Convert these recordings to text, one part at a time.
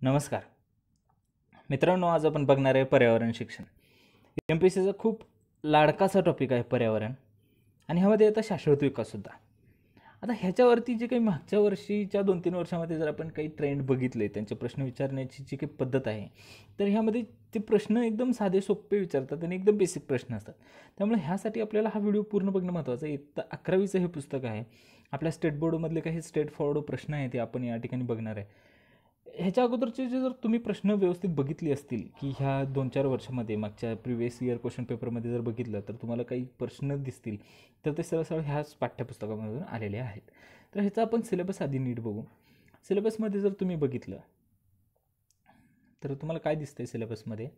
नमस्कार मित्रांनो, आज आपण बघणार आहे पर्यावरण शिक्षण. MPSCचा खूप लाडकाचा टॉपिक आहे पर्यावरण, आणि ह्यामध्ये येतं शाश्वत विकाससुद्धा. आता ह्याच्यावरती जे काही मागच्या वर्षीच्या 2-3 वर्षामध्ये जर आपण काही ट्रेंड बघितले, त्यांचे प्रश्न विचारण्याची जी काही पद्धत आहे, तर ह्यामध्ये ते प्रश्न एकदम साधे सोपे विचारतात आणि एकदम बेसिक प्रश्न असतात. त्यामुळे ह्यासाठी आपल्याला हा व्हिडिओ पूर्ण बघणं महत्त्वाचं आहे. इयत्ता 11वीचं हे पुस्तक आहे. आपल्या स्टेट बोर्डमधले काही स्ट्रेट फॉरवर्ड प्रश्न आहेत ते आपण या ठिकाणी बघणार आहे. ह्याच्या अगोदरचे जे जर तुम्ही प्रश्न व्यवस्थित बघितले असतील, की ह्या 2-4 वर्षामध्ये मागच्या प्रिव्हियस इयर क्वेश्चन पेपरमध्ये जर बघितलं, तर तुम्हाला काही प्रश्न दिसतील, तर ते सरळ सरळ ह्याच पाठ्यपुस्तकामधून आलेले आहेत. तर ह्याचा आपण सिलेबस आधी नीट बघू. सिलेबसमध्ये जर तुम्ही बघितलं तर तुम्हाला काय दिसतंय सिलेबसमध्ये?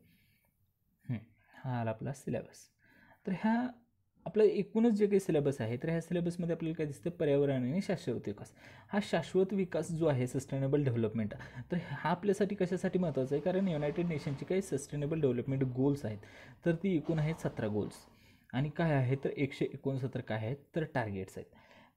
हा आला आपला सिलेबस. तर ह्या आपलं एकूणच जे काही सिलेबस आहे, तर ह्या सिलेबसमध्ये आपल्याला काय दिसतं? पर्यावरण आणि शाश्वत विकास. हा शाश्वत विकास जो आहे, सस्टेनेबल डेव्हलपमेंट, तर हा आपल्यासाठी कशासाठी महत्त्वाचा आहे? कारण युनायटेड नेशनची काही सस्टेनेबल डेव्हलपमेंट गोल्स आहेत, तर ती एकूण आहेत 17 गोल्स. आणि काय आहे तर 169 काय आहेत तर टार्गेट्स आहेत.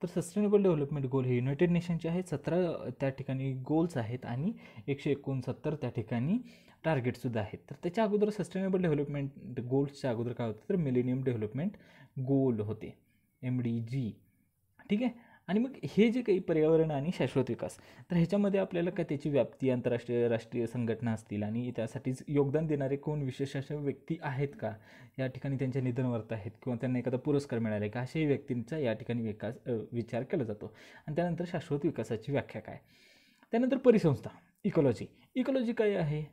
तर सस्टेनेबल डेव्हलपमेंट गोल हे युनायटेड नेशनचे आहेत, 17 त्या ठिकाणी गोल्स आहेत आणि 169 त्या ठिकाणी टार्गेटसुद्धा आहेत. तर त्याच्या अगोदर सस्टेनेबल डेव्हलपमेंट गोल्सच्या अगोदर काय होतं तर मिलेनियम डेव्हलपमेंट गोल होते, MDG. ठीक आहे. आणि मग हे जे काही पर्यावरण आणि शाश्वत विकास, तर ह्याच्यामध्ये आपल्याला काय त्याची व्याप्ती, आंतरराष्ट्रीय राष्ट्रीय संघटना असतील आणि त्यासाठीच योगदान देणारे कोण विशेष अशा व्यक्ती आहेत का, या ठिकाणी त्यांच्या निधनवर्त आहेत किंवा त्यांना एखादा पुरस्कार मिळाला आहे का, अशाही व्यक्तींचा या ठिकाणी विचार केला जातो. आणि त्यानंतर शाश्वत विकासाची व्याख्या काय. त्यानंतर परिसंस्था, इकॉलॉजी काय आहे,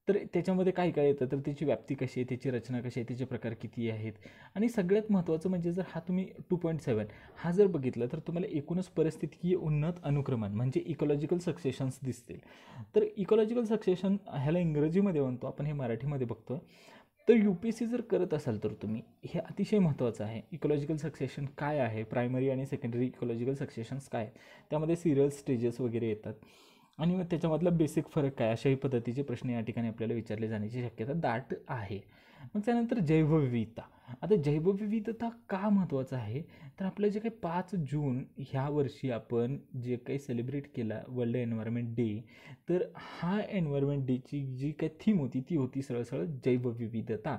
तर त्याच्यामध्ये काय काय येतं, तर त्याची व्याप्ती कशी आहे, त्याची रचना कशी आहे, त्याचे प्रकार किती आहेत. आणि सगळ्यात महत्त्वाचं म्हणजे जर हा तुम्ही 2.7 हा जर बघितला, तर तुम्हाला एकूणच परिस्थितीकीय उन्नत अनुक्रमण म्हणजे इकॉलॉजिकल सक्सेशन्स दिसतील. तर इकॉलॉजिकल सक्सेशन ह्याला इंग्रजीमध्ये म्हणतो, आपण हे मराठीमध्ये बघतो. तर UPSC जर करत असाल तर तुम्ही हे अतिशय महत्त्वाचं आहे. इकॉलॉजिकल सक्सेशन काय आहे, प्रायमरी आणि सेकंडरी इकॉलॉजिकल सक्सेशन्स काय आहेत, त्यामध्ये सिरियल स्टेजेस वगैरे येतात. आणि मग त्याच्यामधला बेसिक फरक काय, अशाही पद्धतीचे प्रश्न या ठिकाणी आपल्याला विचारले जाण्याची शक्यता दाट आहे. मग त्यानंतर जैवविविधता. आता जैवविविधता का महत्त्वाचं आहे, तर आपलं जे काही 5 जून ह्या वर्षी आपण जे काही सेलिब्रेट केला वर्ल्ड एन्व्हायरमेंट डे, तर हा एन्व्हायरमेंट डेची जी काही थीम होती ती होती सरळ सरळ जैवविविधता.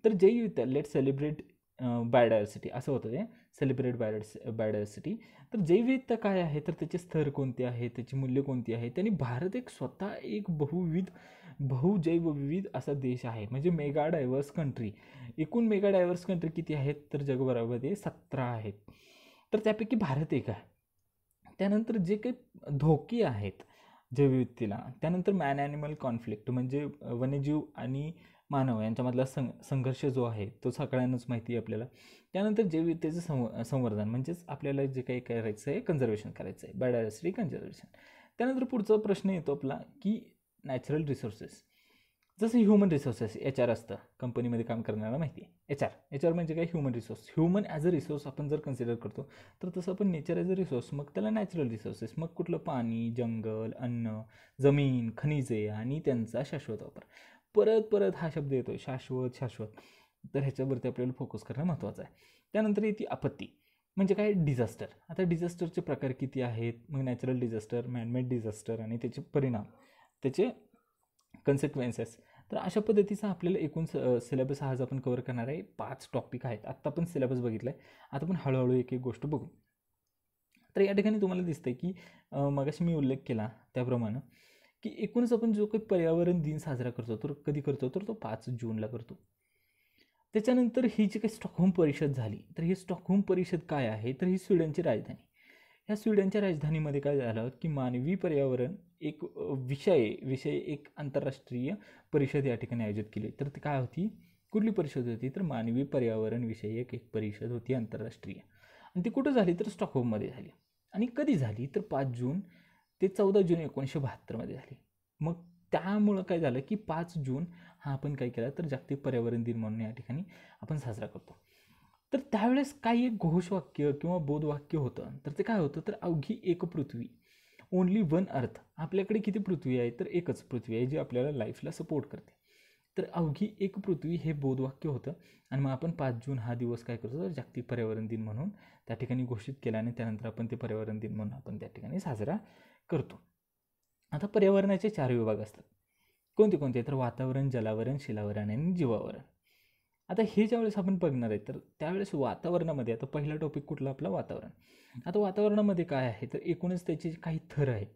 तर जैवविविधता लेट सेलिब्रेट बायोडायव्हर्सिटी असं होतं ते, सेलिब्रेट बायोडायव्हर्सिटी. तर जैवविविधता काय आहे, तर त्याचे स्तर कोणते आहेत, त्याची मूल्य कोणती आहेत. आणि भारत एक स्वतः एक बहुजैवविविध असा देश आहे, म्हणजे मेगा डायव्हर्स कंट्री. एकूण मेगा डायव्हर्स कंट्री किती आहेत, तर जगभरामध्ये 17 आहेत, तर त्यापैकी भारत एक आहे. त्यानंतर जे काही धोके आहेत जैवविविधतेला, त्यानंतर मॅन ॲनिमल कॉन्फ्लिक्ट म्हणजे वन्यजीव आणि मानव यांच्यामधला संघर्ष जो आहे तो सगळ्यांनाच माहिती आहे आपल्याला. त्यानंतर जैवविविधतेचं संवर्धन म्हणजेच आपल्याला जे काही करायचं आहे, कन्झर्वेशन करायचं आहे, बायोडायव्हर्सिटी कन्झर्वेशन. त्यानंतर पुढचा प्रश्न येतो आपला की नॅचरल रिसोर्सेस. जसं ह्युमन रिसोर्सेस HR असतं, कंपनीमध्ये काम करण्याला माहिती आहे. HR म्हणजे काय, human resource. Human as a resource आपण जर कन्सिडर करतो, तर तसं आपण नेचर ॲज अ रिसोर्स, मग त्याला नॅचरल रिसोर्सेस, मग कुठलं पाणी, जंगल, अन्न, जमीन, खनिजे आणि त्यांचा शाश्वत वापर. परत परत हा शब्द येतो, शाश्वत. तर ह्याच्यावरती आपल्याला फोकस करणं महत्त्वाचं आहे. त्यानंतर येते आपत्ती, म्हणजे काय, डिझास्टर. आता डिझास्टरचे प्रकार किती आहेत, मग नॅचरल डिझास्टर, मॅनमेड डिझास्टर आणि त्याचे परिणाम, त्याचे कन्सिक्वेन्सेस. तर अशा पद्धतीचा आपल्याला एकूण सिलेबस आज आपण कव्हर करणार आहे. 5 टॉपिक आहेत. आत्ता आपण सिलेबस बघितला आहे, आता आपण हळूहळू एक एक गोष्ट बघू. तर या ठिकाणी तुम्हाला दिसतंय की मगाशी मी उल्लेख केला त्याप्रमाणे की एकूणच आपण जो काही पर्यावरण दिन साजरा करतो, तर कधी करतो, तर तो 5 जूनला करतो. त्याच्यानंतर ही जी काही स्टॉकहोम परिषद झाली, तर ही स्टॉकहोम परिषद काय आहे, तर ही स्वीडनची राजधानी. ह्या स्वीडनच्या राजधानीमध्ये काय झालं की मानवी पर्यावरण एक विषय एक आंतरराष्ट्रीय परिषद या ठिकाणी आयोजित केली. तर ती काय होती, कुठली परिषद होती, तर मानवी पर्यावरण विषयक एक परिषद होती आंतरराष्ट्रीय. आणि ती कुठं झाली, तर स्टॉकहोममध्ये झाली. आणि कधी झाली, तर 5 जून ते 14 जून 1972 झाली. मग त्यामुळं काय झालं की 5 जून हा आपण काय केला, तर जागतिक पर्यावरण दिन म्हणून या ठिकाणी आपण साजरा करतो. तर त्यावेळेस काही एक घोषवाक्य किंवा बोधवाक्य होतं, तर ते काय होतं, तर अवघी एक पृथ्वी, ओनली वन अर्थ. आपल्याकडे किती पृथ्वी आहे, तर एकच पृथ्वी आहे जी आपल्याला लाईफला सपोर्ट करते. तर अवघी एक पृथ्वी हे बोधवाक्य होतं. आणि मग आपण 5 जून हा दिवस काय करतो, तर जागतिक पर्यावरण दिन म्हणून त्या ठिकाणी घोषित केला आणि त्यानंतर आपण ते पर्यावरण दिन म्हणून आपण त्या ठिकाणी साजरा करतो. आता पर्यावरणाचे 4 विभाग असतात. कोणते कोणते? तर वातावरण, जलावरण, शिलावरण आणि जीवावरण. आता हे ज्यावेळेस आपण बघणार आहे तर त्यावेळेस वातावरणामध्ये, आता पहिला टॉपिक कुठला आपला? वातावरण. आता वातावरणामध्ये काय आहे तर एकूणच त्याचे काही थर आहेत.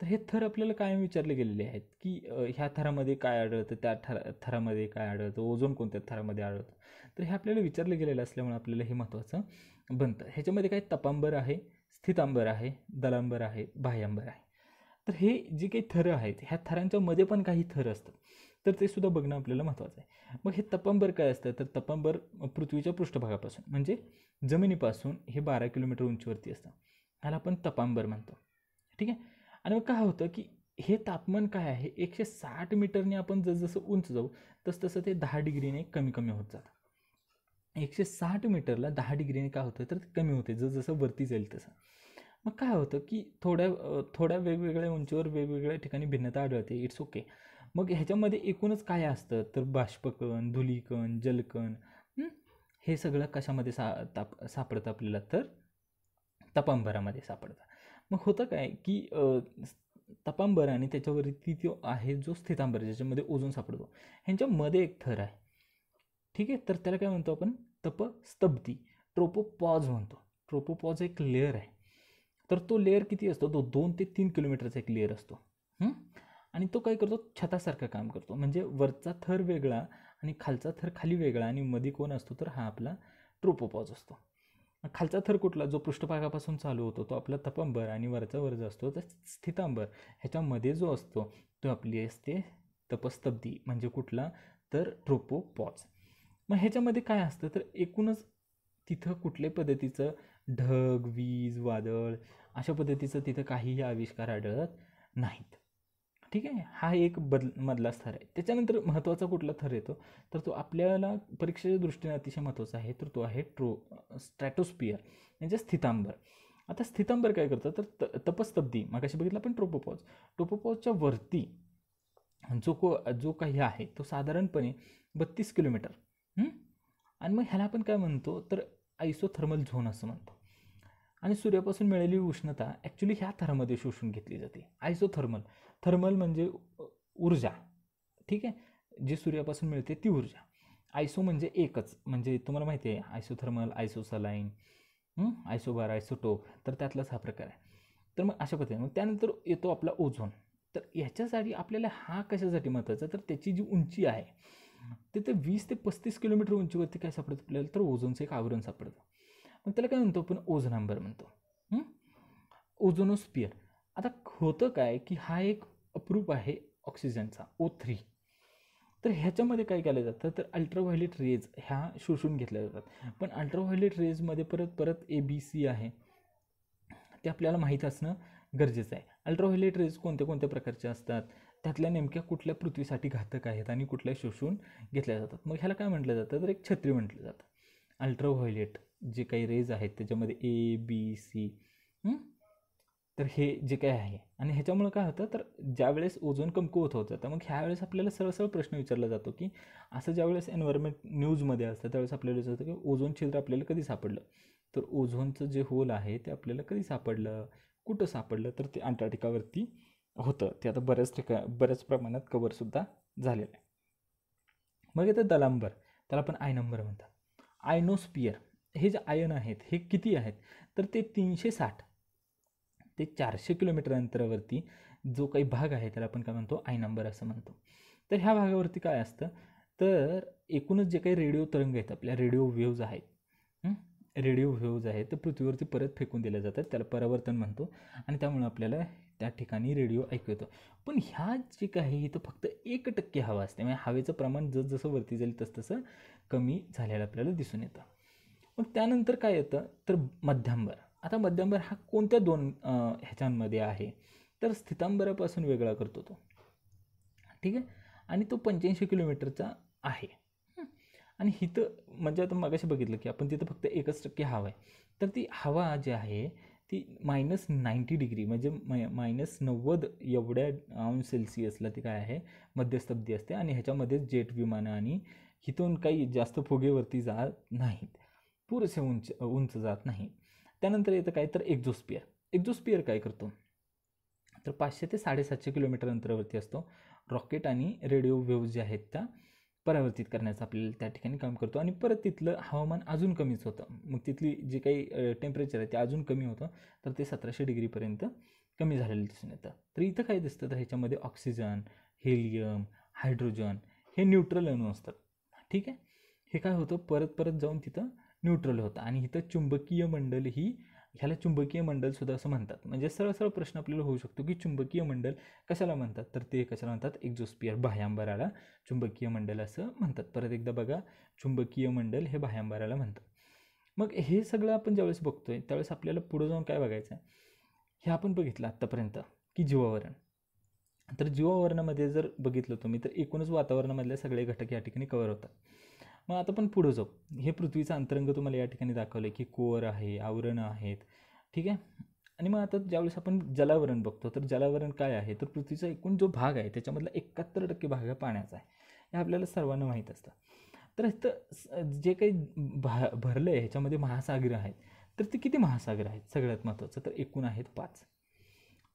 तर हे थर आपल्याला कायम विचारले गेलेले आहेत की ह्या थरामध्ये काय आढळतं, त्या थरामध्ये काय आढळतं, ओझोन कोणत्या थरामध्ये आढळतं. तर हे आपल्याला विचारलं गेलेलं असल्यामुळे आपल्याला हे महत्त्वाचं बनतं. ह्याच्यामध्ये काय तपांबर आहे, स्थितांबर आहे, दलांबर आहे, बाह्यांबर आहे. तर हे जे काही थरं आहेत ह्या थरांच्या मध्ये पण काही थर असतात, तर ते सुद्धा बघणं आपल्याला महत्त्वाचं आहे. मग हे तपांबर काय असतं तर तपांबर पृथ्वीच्या पृष्ठभागापासून म्हणजे जमिनीपासून हे 12 किलोमीटर उंचीवरती असतं. ह्याला आपण तपांबर म्हणतो. ठीक आहे. आणि मग काय होतं की हे तापमान काय आहे 160 मीटरने आपण जसजसं उंच जाऊ तसतसं ते 10 डिग्रीने कमी कमी होत जातं. 160 मीटरला 10 डिग्रीने काय होतं तर ते कमी होते जसं वरती जाईल तसं. मग काय होतं की थोड्या वेगवेगळ्या उंचीवर वेगवेगळ्या ठिकाणी भिन्नता आढळते. It's okay. मग ह्याच्यामध्ये एकूणच काय असतं तर बाष्पकण, धुलीकण, जलकण, हे सगळं कशामध्ये सापडतं आपल्याला तर तपांबरामध्ये सापडतं. मग होतं काय की तपांबर आणि त्याच्यावरती तो आहे जो स्थितांबर ज्याच्यामध्ये ओझोन सापडतो, ह्यांच्यामध्ये एक थर आहे. ठीक आहे. तर त्याला काय म्हणतो आपण? तपस्तब्दी, ट्रोपोपॉज म्हणतो. ट्रोपोपॉज एक लेअर आहे. तर तो लेअर किती असतो? तो 2 ते 3 किलोमीटरचा एक लेअर असतो. आणि तो काय करतो? छतासारखं काम करतो. म्हणजे वरचा थर वेगळा आणि खालचा थर खाली वेगळा आणि मध्ये कोण असतो तर हा आपला ट्रोपोपॉज असतो. खालचा थर कुठला? जो पृष्ठभागापासून चालू होतो तो आपला तपांबर आणि वरचा जो असतो तर स्थितांबर. ह्याच्यामध्ये जो असतो तो आपली असते तपस्तब्दी म्हणजे कुठला तर ट्रोपोपॉज. मग ह्याच्यामध्ये काय असतं तर एकूणच तिथं कुठल्याही पद्धतीचं ढग, वीज, वादळ अशा पद्धतीचं तिथं काहीही आविष्कार आढळत नाहीत. ठीक आहे. हा एक मधला थर आहे. त्याच्यानंतर महत्त्वाचा कुठला थर येतो तर तो आपल्याला परीक्षेच्या दृष्टीने अतिशय महत्त्वाचा आहे तर तो आहे स्ट्रॅटोस्पियर म्हणजे स्थितांबर. आता स्थितांबर काय करतं तर तपस्तब्दी मगाशी बघितलं आपण ट्रोपोपॉजच्या वरती जो काही आहे तो साधारणपणे 32 किलोमीटर. आणि मग ह्याला आपण काय म्हणतो तर आयसोथर्मल झोन असं म्हणतो. आणि सूर्यापासून मिळालेली उष्णता ॲक्च्युली ह्या थरामध्ये शोषून घेतली जाते. थर्मल म्हणजे ऊर्जा. ठीक आहे. जी सूर्यापासून मिळते ती ऊर्जा. आयसो म्हणजे एकच, म्हणजे तुम्हाला माहिती आहे आयसोथर्मल, आयसोसलाईन, आयसोबार, आयसोटोप, तर त्यातलाच हा प्रकार आहे. तर मग अशा पद्धतीने मग त्यानंतर येतो आपला ओझोन. तर ह्याच्यासाठी आपल्याला हा कशासाठी महत्त्वाचा तर त्याची जी उंची आहे ते 20 ते 35 किलोमीटर उंचीवरती काय सापडतं आपल्याला तर ओझोनचं एक आवरण सापडतं. मग त्याला काय म्हणतो आपण? ओझोनांबर म्हणतो. ओझोनोस्पियर. आता होतं काय की हा एक अप्रूप आहे ऑक्सिजनचा O3. तर ह्याच्यामध्ये काय केलं जातं तर अल्ट्राव्हायोलेट रेज ह्या शोषून घेतल्या जातात. पण अल्ट्राव्हायोलेट रेजमध्ये परत ABC आहे ते आपल्याला माहीत असणं गरजेचं आहे. अल्ट्राव्हायोलेट रेज कोणत्या प्रकारचे असतात, त्यातल्या नेमक्या कुठल्या पृथ्वीसाठी घातक आहेत आणि कुठल्या शोषून घेतल्या जातात. मग ह्याला काय म्हटलं जातं तर एक छत्री म्हटलं जातं. अल्ट्राव्हायोलेट जे काही रेज आहेत त्याच्यामध्ये ABC. तर हे जे काय आहे आणि ह्याच्यामुळे काय होतं तर ज्यावेळेस ओझोन कमकुवत होत जातं मग ह्यावेळेस आपल्याला सरळ प्रश्न विचारला जातो की असं ज्यावेळेस एन्व्हायरमेंट न्यूजमध्ये असतं त्यावेळेस आपल्याला विचारतं की ओझोन छिद्र आपल्याला कधी सापडलं. तर ओझोनचं जे होल आहे ते आपल्याला कधी सापडलं, कुठं सापडलं तर ते अंटार्क्टिकावरती होतं. ते आता बऱ्याच प्रमाणात कव्हरसुद्धा झालेलं आहे. मग येतं दलांबर, त्याला आपण आयनंबर म्हणतात. आयनोस्पियर. हे जे आयन आहेत हे किती आहेत तर ते 360 ते 400 किलोमीटर अंतरावरती जो काही भाग आहे त्याला आपण काय म्हणतो आयनंबर असं म्हणतो. तर ह्या भागावरती काय असतं तर एकूणच जे काही रेडिओ तरंग आहेत आपल्या रेडिओ वेव्ज आहेत ते पृथ्वीवरती परत फेकून दिल्या जातात. त्याला परावर्तन म्हणतो आणि त्यामुळे आपल्याला त्या ठिकाणी रेडिओ ऐकू येतो. पण ह्या जे काही इथं फक्त 1% हवा असते, म्हणजे हवेचं प्रमाण जसं वरती जाईल तसं कमी झालेलं आपल्याला दिसून येतं. मग त्यानंतर काय येतं तर मध्यांबर. आता मध्यांबर हा कोणत्या 2 ह्याच्यामध्ये आहे तर स्थितांबरापासून वेगळा करतो तो. ठीक आहे. आणि तो 85 किलोमीटरचा आहे. आणि इथं म्हणजे आता मगाशी बघितलं की आपण तिथं फक्त 1% हवा आहे. तर ती हवा जी आहे ती -90 डिग्री म्हणजे -90 एवढ्या अंश सेल्सिअसला ती काय आहे मध्यस्तब्दी असते आणि ह्याच्यामध्ये जेट विमानं आणि इथून काही जास्त फुगेवरती जात नाहीत, पुरेसे उंच जात नाही. त्यानंतर येतं काय तर एक्झोस्पियर. एक्झोस्पियर काय करतो तर 500 ते 750 किलोमीटर अंतरावरती असतो. रॉकेट आणि रेडिओ वेव्ह जे आहेत त्या परावर्तित करण्याचं आपल्याला त्या ठिकाणी काम करतो. आणि परत तिथलं हवामान अजून कमीच होतं. मग तिथली जे काही टेम्परेचर आहे ते अजून कमी होतं. तर ते 1700 डिग्रीपर्यंत कमी झालेलं दिसून येतं. तर इथं काय दिसतं, तर ह्याच्यामध्ये ऑक्सिजन, हेलियम, हायड्रोजन हे न्यूट्रल अणू असतात. ठीक आहे. हे काय होतं, परत परत जाऊन तिथं न्यूट्रल होतं. आणि इथं चुंबकीय मंडल ह्याला चुंबकीय मंडल सुद्धा असं म्हणतात. म्हणजे सरळ प्रश्न आपल्याला होऊ शकतो की चुंबकीय मंडल कशाला म्हणतात, तर ते कशाला म्हणतात, एक्झोस्फिअर बाह्यांबराला चुंबकीय मंडल असं म्हणतात. परत एकदा बघा, चुंबकीय मंडल हे बाह्यांबराला म्हणतात. मग हे सगळं आपण ज्यावेळेस बघतोय त्यावेळेस आपल्याला पुढे जाऊन काय बघायचं आहे, हे आपण बघितलं आत्तापर्यंत की जीवावरण. तर जीवावरणामध्ये जर बघितलं तुम्ही तर एकूणच वातावरणामधले सगळे घटक या ठिकाणी कव्हर होतात. मग आता पण पुढं जाऊ. हे पृथ्वीचं अंतरंग तुम्हाला या ठिकाणी दाखवलं की कोअर आहे, आवरणं आहेत. ठीक आहे. आणि मग आता ज्यावेळेस आपण जलावरण बघतो, तर जलावरण काय आहे, तर पृथ्वीचा एकूण जो भाग आहे त्याच्यामधला 71% भाग हा पाण्याचा आहे. हे आपल्याला सर्वांना माहीत असतं. तर इथं जे काही भरलं आहे ह्याच्यामध्ये महासागर आहेत. तर ते किती महासागर आहेत सगळ्यात महत्त्वाचं, तर एकूण आहेत 5.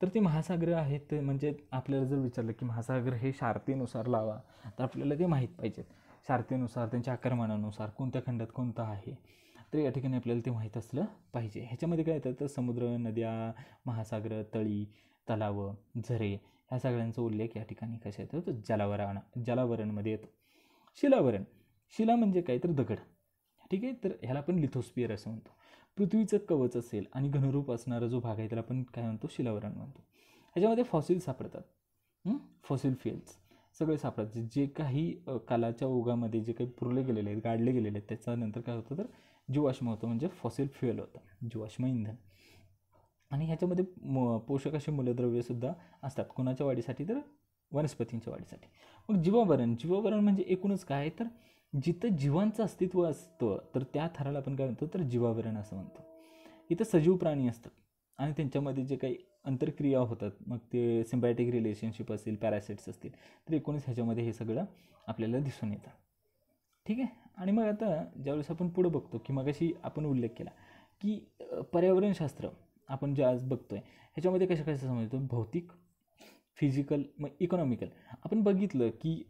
तर ते महासागर आहेत ते म्हणजे आपल्याला जर विचारलं की महासागर हे शार्तीनुसार लावा, तर आपल्याला ते माहीत पाहिजेत. शार्तीनुसार, त्यांच्या आकारमानानुसार कोणत्या खंडात कोणतं आहे, तर या ठिकाणी आपल्याला ते माहीत असलं पाहिजे. ह्याच्यामध्ये काय येतं, तर समुद्र, नद्या, महासागर, तळी, तलाव, झरे ह्या सगळ्यांचा उल्लेख या ठिकाणी कशा येतो, तर जलावरणमध्ये येतो. शिलावरण, शिला म्हणजे काय, तर दगड. ठीक आहे. तर ह्याला आपण लिथोस्फिअर असं म्हणतो. पृथ्वीचं कवच असेल आणि घनरूप असणारा जो भाग आहे त्याला आपण काय म्हणतो, शिलावरण म्हणतो. ह्याच्यामध्ये फॉसिल सापडतात. फॉसिल फ्युएल्स सगळे सापडतात. जे काही कालाच्या ओघामध्ये जे काही पुरले गेलेले आहेत, गाडले गेलेले आहेत, त्याच्यानंतर काय होतं, तर जीवाश्म होतं, म्हणजे फॉसिल फ्युएल होतं, जीवाश्म इंधन. आणि ह्याच्यामध्ये पोषक असे मूलद्रव्यसुद्धा असतात. कोणाच्या वाढीसाठी, तर वनस्पतींच्या वाढीसाठी. मग जीवावरण म्हणजे एकूणच काय, तर जिथं जीवांचं अस्तित्व असतं तर त्या थराला आपण काय म्हणतो, तर जीवावरण असं म्हणतो. इथं सजीव प्राणी असतात आणि त्यांच्यामध्ये जे काही अंतरक्रिया होतात, मग ते सिम्बायोटिक रिलेशनशिप असेल, पॅरासाइट्स असतील, तर एकूणच ह्याच्यामध्ये हे सगळं आपल्याला दिसून येतं. ठीक आहे. आणि मग आता ज्यावेळेस आपण पुढं बघतो की मगाशी आपण उल्लेख केला की पर्यावरणशास्त्र आपण जे आज बघतोय ह्याच्यामध्ये कशा समजतो, भौतिक, फिजिकल, मग इकॉनॉमिकल. आपण बघितलं की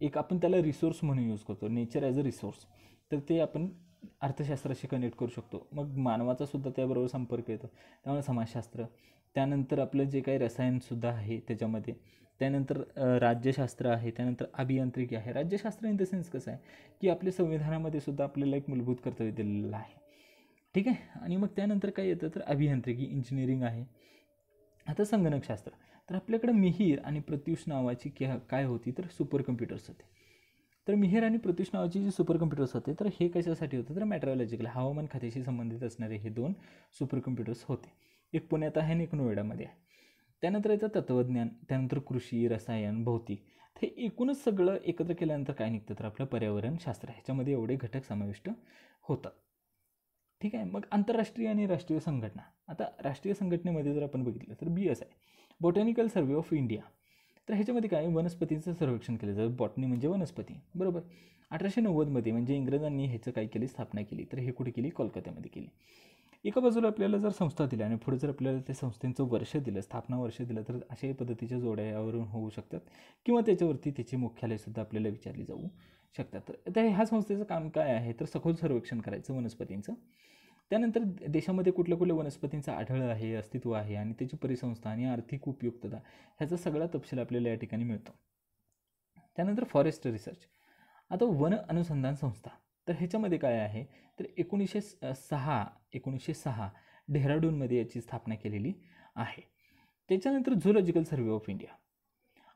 एक आपण त्याला रिसोर्स म्हणून यूज करतो, नेचर ॲज अ रिसोर्स. तर ते आपण अर्थशास्त्राशी कनेक्ट करू शकतो. मग मानवाचा सुद्धा त्याबरोबर संपर्क येतो, त्यामुळे समाजशास्त्र. त्यानंतर आपलं जे काही रसायनसुद्धा आहे त्याच्यामध्ये. त्यानंतर राज्यशास्त्र आहे. त्यानंतर अभियांत्रिकी आहे. राज्यशास्त्र इन द सेन्स कसं आहे की आपल्या संविधानामध्ये सुद्धा आपल्याला एक मूलभूत कर्तव्य दिलेलं आहे. ठीक आहे. आणि मग त्यानंतर काय येतं, तर अभियांत्रिकी, इंजिनिअरिंग आहे. आता संगणकशास्त्र. तर आपल्याकडे मिहीर आणि प्रत्युष नावाची काय होती, तर सुपर कम्प्युटर्स होते. तर मिहीर आणि प्रत्युष नावाची जी सुपर कम्प्युटर्स होते, तर हे कशासाठी होते, तर मेट्रोलॉजिकल, हवामान खात्याशी संबंधित असणारे हे 2 सुपर कम्प्युटर्स होते. एक पुण्यात आहे आणि एक नोएडामध्ये आहे. त्यानंतर याचं तत्त्वज्ञान, त्यानंतर कृषी, रसायन, भौतिक. हे एकूणच सगळं एकत्र केल्यानंतर काय निघतं, तर आपलं पर्यावरणशास्त्र. ह्याच्यामध्ये एवढे घटक समाविष्ट होतात. ठीक आहे. मग आंतरराष्ट्रीय आणि राष्ट्रीय संघटना. आता राष्ट्रीय संघटनेमध्ये जर आपण बघितलं तर BSI, botanical survey of India. तर ह्याच्यामध्ये काय, वनस्पतींचं सर्वेक्षण केलं जातं. बॉटनी म्हणजे वनस्पती, बरोबर. 1890मध्ये म्हणजे इंग्रजांनी ह्याचं काय केली, स्थापना केली. तर हे कुठे केली, कोलकात्यामध्ये केली. एका बाजूला आपल्याला जर संस्था दिल्या आणि पुढे जर आपल्याला त्या संस्थेचं वर्ष दिलं, स्थापना वर्ष दिलं, तर अशाही पद्धतीच्या जोड्या यावरून होऊ शकतात. किंवा त्याच्यावरती त्याची मुख्यालयसुद्धा आपल्याला विचारली जाऊ शकतात. तर ह्या संस्थेचं काम काय आहे, तर सखोल सर्वेक्षण करायचं वनस्पतींचं. त्यानंतर देशामध्ये कुठल्या कुठल्या वनस्पतींचं आढळ आहे, अस्तित्व आहे आणि त्याची परिसंस्था आणि आर्थिक उपयुक्तता ह्याचा सगळा तपशील आपल्याला या ठिकाणी मिळतो. त्यानंतर फॉरेस्ट रिसर्च. आता वन अनुसंधान संस्था. तर ह्याच्यामध्ये काय आहे, तर 1906 डेहराडूनमध्ये याची स्थापना केलेली आहे. त्याच्यानंतर झूलॉजिकल सर्वे ऑफ इंडिया.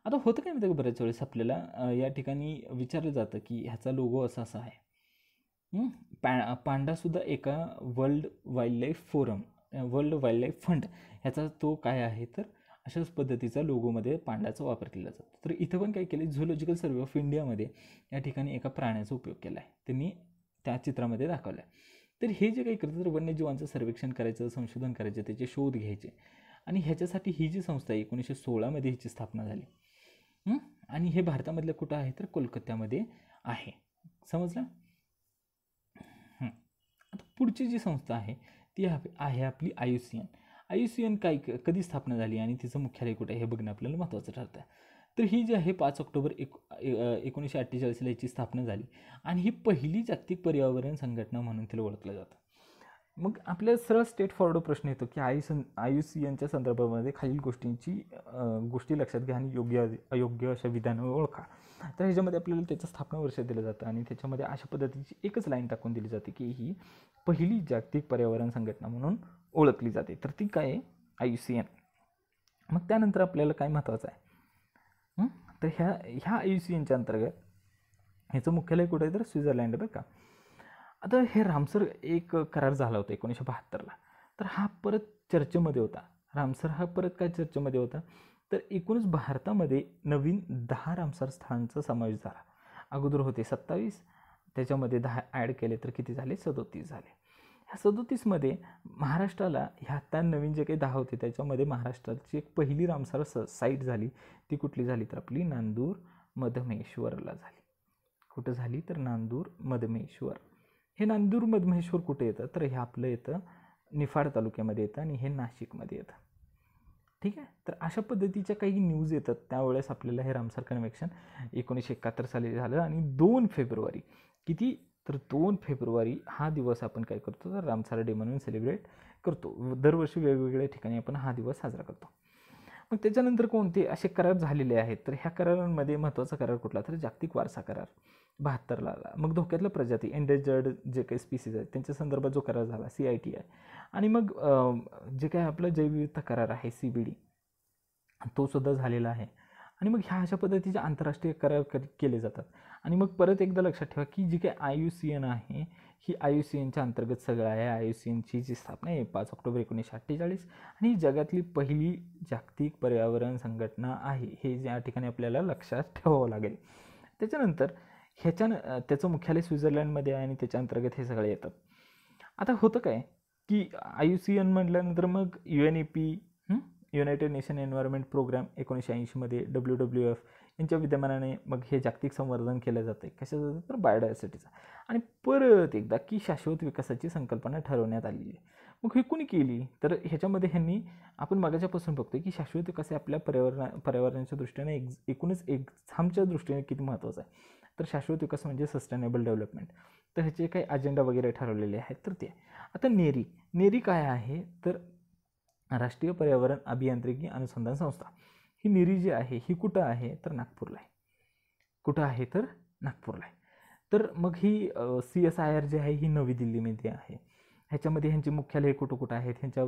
आता होतं काय माहिती का, बऱ्याच वेळेस आपल्याला या ठिकाणी विचारलं जातं की ह्याचा लोगो असा आहे. पांडासुद्धा एका वर्ल्ड वाईल्ड लाईफ फंड ह्याचा तो काय आहे, तर अशाच पद्धतीचा लोगोमध्ये पांडाचा वापर केला जातो. तर इथं पण काय केलं, झूलॉजिकल सर्वे ऑफ इंडियामध्ये या ठिकाणी एका प्राण्याचा उपयोग केला आहे, त्यांनी त्या चित्रामध्ये दाखवलं आहे. तर हे जे काही करतं, तर वन्यजीवांचं सर्वेक्षण करायचं, संशोधन करायचं, त्याचे शोध घ्यायचे. आणि ह्याच्यासाठी ही जी संस्था आहे 1916मध्ये हिची स्थापना झाली. आणि हे भारतामधलं कुठं आहे, तर कोलकात्यामध्ये आहे. समजलं. आता पुढची जी संस्था आहे ती आहे आपली IUCN. IUCN कधी स्थापना झाली आणि तिचं मुख्यालय कुठे आहे हे बघणं आपल्याला महत्त्वाचं ठरतं. तर ही जी आहे 5 ऑक्टोबर 1948ला याची स्थापना झाली आणि ही पहिली जागतिक पर्यावरण संघटना म्हणून तिला ओळखलं जातं. मग आपल्याला सरळ स्ट्रेट फॉरवर्ड प्रश्न येतो की IUCNच्या संदर्भामध्ये खालील गोष्टी लक्षात घ्या आणि योग्य अयोग्य अशा विधानं ओळखा. तर ह्याच्यामध्ये आपल्याला त्याचं स्थापना वर्ष दिलं जातं आणि त्याच्यामध्ये अशा पद्धतीची एकच लाईन टाकून दिली जाते की ही पहिली जागतिक पर्यावरण संघटना म्हणून ओळखली जाते. तर ती काय आहे? IUCN. मग त्यानंतर आपल्याला काय महत्त्वाचं आहे तर ह्या IUCNच्या अंतर्गत ह्याचं मुख्यालय कुठे आहे तर स्वित्झर्लंड बरं का. आता हे रामसर एक करार झाला होता 1972ला. तर हा परत चर्चेमध्ये होता. रामसर हा परत काय चर्चेमध्ये होता तर एकूणच भारतामध्ये नवीन 10 रामसर स्थळांचा समावेश झाला. अगोदर होते 27, त्याच्यामध्ये 10 ॲड केले तर किती झाले? 37 झाले. ह्या 37मध्ये महाराष्ट्राला ह्या आता नवीन जे काही 10 होते त्याच्यामध्ये महाराष्ट्राची एक पहिली रामसर साईट झाली. ती कुठली झाली तर आपली नांदूर मधमेश्वरला झाली. कुठं झाली तर नांदूर मधमेश्वर. हे नांदूर मधमेश्वर कुठे येतं तर हे आपलं येतं निफाड तालुक्यामध्ये येतं आणि हे नाशिकमध्ये येतं. ठीक आहे. तर अशा पद्धतीच्या काही न्यूज येतात. त्यावेळेस आपल्याला हे रामसर कन्व्हेन्शन 1971 साली झालं आणि 2 फेब्रुवारी किती तर 2 फेब्रुवारी हा दिवस आपण काय करतो तर रामसर डे म्हणून सेलिब्रेट करतो. दरवर्षी वेगवेगळ्या ठिकाणी आपण हा दिवस साजरा करतो. मग त्याच्यानंतर कोणते असे करार झालेले आहेत तर ह्या करारांमध्ये महत्त्वाचा करार कुठला तर जागतिक वारसा करार 72ला आला. मग धोक्यातल्या प्रजाती एंडेंजर्ड जे काही स्पीसीज आहेत त्यांच्या संदर्भात जो करार झाला CITI. आणि मग जे काही आपला जैवविविधता करार आहे CBD तो सुद्धा झालेला आहे. आणि मग ह्या अशा पद्धतीचे आंतरराष्ट्रीय करार केले जातात. आणि मग परत एकदा लक्षात ठेवा की जी काही IUCN आहे ही IUCNच्या अंतर्गत सगळं आहे. IUCNची जी स्थापना आहे 5 ऑक्टोबर 1948 आणि जगातली पहिली जागतिक पर्यावरण संघटना आहे हे या ठिकाणी आपल्याला लक्षात ठेवावं लागेल. त्याच्यानंतर त्याचं मुख्यालय स्वित्झर्लंडमध्ये आहे आणि त्याच्या अंतर्गत हे सगळे येतात. आता होतं काय की IUCN म्हटल्यानंतर मग UNEP united nation environment programme 1980मध्ये WWF यांच्या विद्यमानाने मग हे जागतिक संवर्धन केलं जातं. कशाचं तर बायोडायव्हर्सिटीचं. आणि परत एकदा की शाश्वत विकासाची संकल्पना ठरवण्यात आलेली आहे. मग हे कोणी केली तर ह्याच्यामध्ये ह्यांनी आपण मागाच्यापासून बघतोय की शाश्वत विकास हे आपल्या पर्यावरणाच्या दृष्टीने एकूणच एक्झामच्या दृष्टीने किती महत्त्वाचं आहे. तर शाश्वत विकास म्हणजे सस्टेनेबल डेव्हलपमेंट. तर ह्याचे काही अजेंडा वगैरे ठरवलेले आहेत. तर ते आता नेरी काय आहे तर राष्ट्रीय पर्यावरण अभियांत्रिकी अनुसंधान संस्था. ही नेरी जी आहे ही कुठं आहे तर नागपूरला आहे. कुठं आहे तर नागपूरला आहे. तर मग ही CSIR जी आहे ही नवी दिल्लीमध्ये आहे. ह्याच्यामध्ये ह्यांचे मुख्यालय कुठं आहेत, ह्यांच्या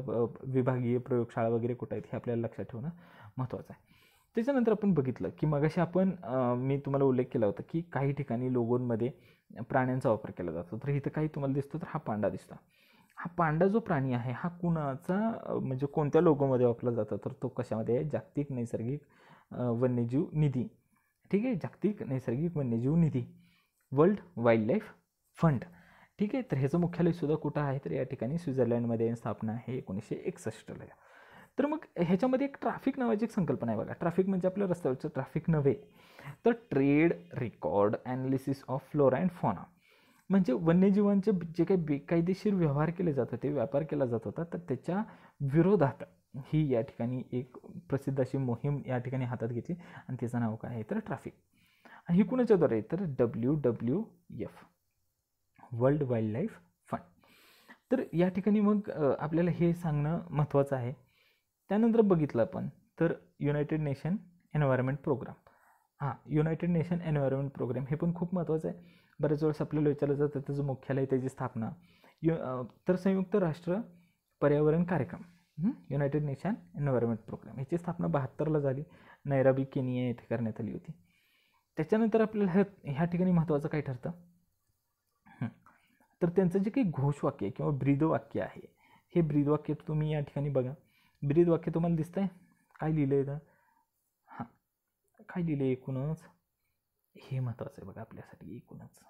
विभागीय प्रयोगशाळा वगैरे कुठं आहेत हे आपल्याला लक्षात ठेवणं महत्त्वाचं आहे. त्याच्यानंतर आपण बघितलं की मगाशी मी तुम्हाला उल्लेख केला होता की काही ठिकाणी लोगोंमध्ये प्राण्यांचा वापर केला जातो. तर इथं काही तुम्हाला दिसतो तर हा पांडा दिसतो. हा पांडा जो प्राणी आहे हा कुणाचा म्हणजे कोणत्या लोगोमध्ये वापरला जातो तर तो कशामध्ये आहे जागतिक नैसर्गिक वन्यजीव निधी. ठीक आहे. जागतिक नैसर्गिक वन्यजीव निधी वर्ल्ड वाईल्ड लाईफ फंड. ठीक आहे. तर ह्याचं मुख्यालय सुद्धा कुठं आहे तर या ठिकाणी स्वित्झर्लंडमध्ये स्थापना आहे 1961ला. तर मग ह्याच्यामध्ये एक ट्रॅफिक नावाची एक संकल्पना आहे बघा. ट्रॅफिक म्हणजे आपल्या रस्त्यावरचं ट्रॅफिक नव्हे तर trade record analysis of flora and fauna. म्हणजे वन्यजीवांचे जे काही बेकायदेशीर व्यवहार केले जातात ते व्यापार केला जात होता तर त्याच्या विरोधात ही या ठिकाणी एक प्रसिद्ध अशी मोहीम या ठिकाणी हातात घेतली आणि त्याचं नाव काय आहे तर ट्रॅफिक. आणि ही कुणाच्याद्वारे तर WWF world wild life fund. तर या ठिकाणी मग आपल्याला हे सांगणं महत्त्वाचं आहे. त्यानंतर बघितलं आपण तर united nation environment programme. United nation environment programme हे पण खूप महत्त्वाचं आहे. बऱ्याच वेळेस आपल्याला विचारलं जातं त्याचं मुख्यालय त्याची स्थापना तर संयुक्त राष्ट्र पर्यावरण कार्यक्रम युनायटेड नेशन एन्व्हायरमेंट प्रोग्राम ह्याची स्थापना 72ला झाली. नैरोबी केनिया येथे करण्यात आली होती. त्याच्यानंतर आपल्याला ह्या ठिकाणी महत्त्वाचं काय ठरतं तर त्यांचं जे काही घोषवाक्य किंवा ब्रीदवाक्य आहे हे ब्रीदवाक्य तुम्ही या ठिकाणी बघा. ब्रीदवाक्य तुम्हाला दिसतंय काय लिहिलं आहे तर काय लिहिलं एकूणच हे महत्त्वाचं आहे बघा आपल्यासाठी एकूणच.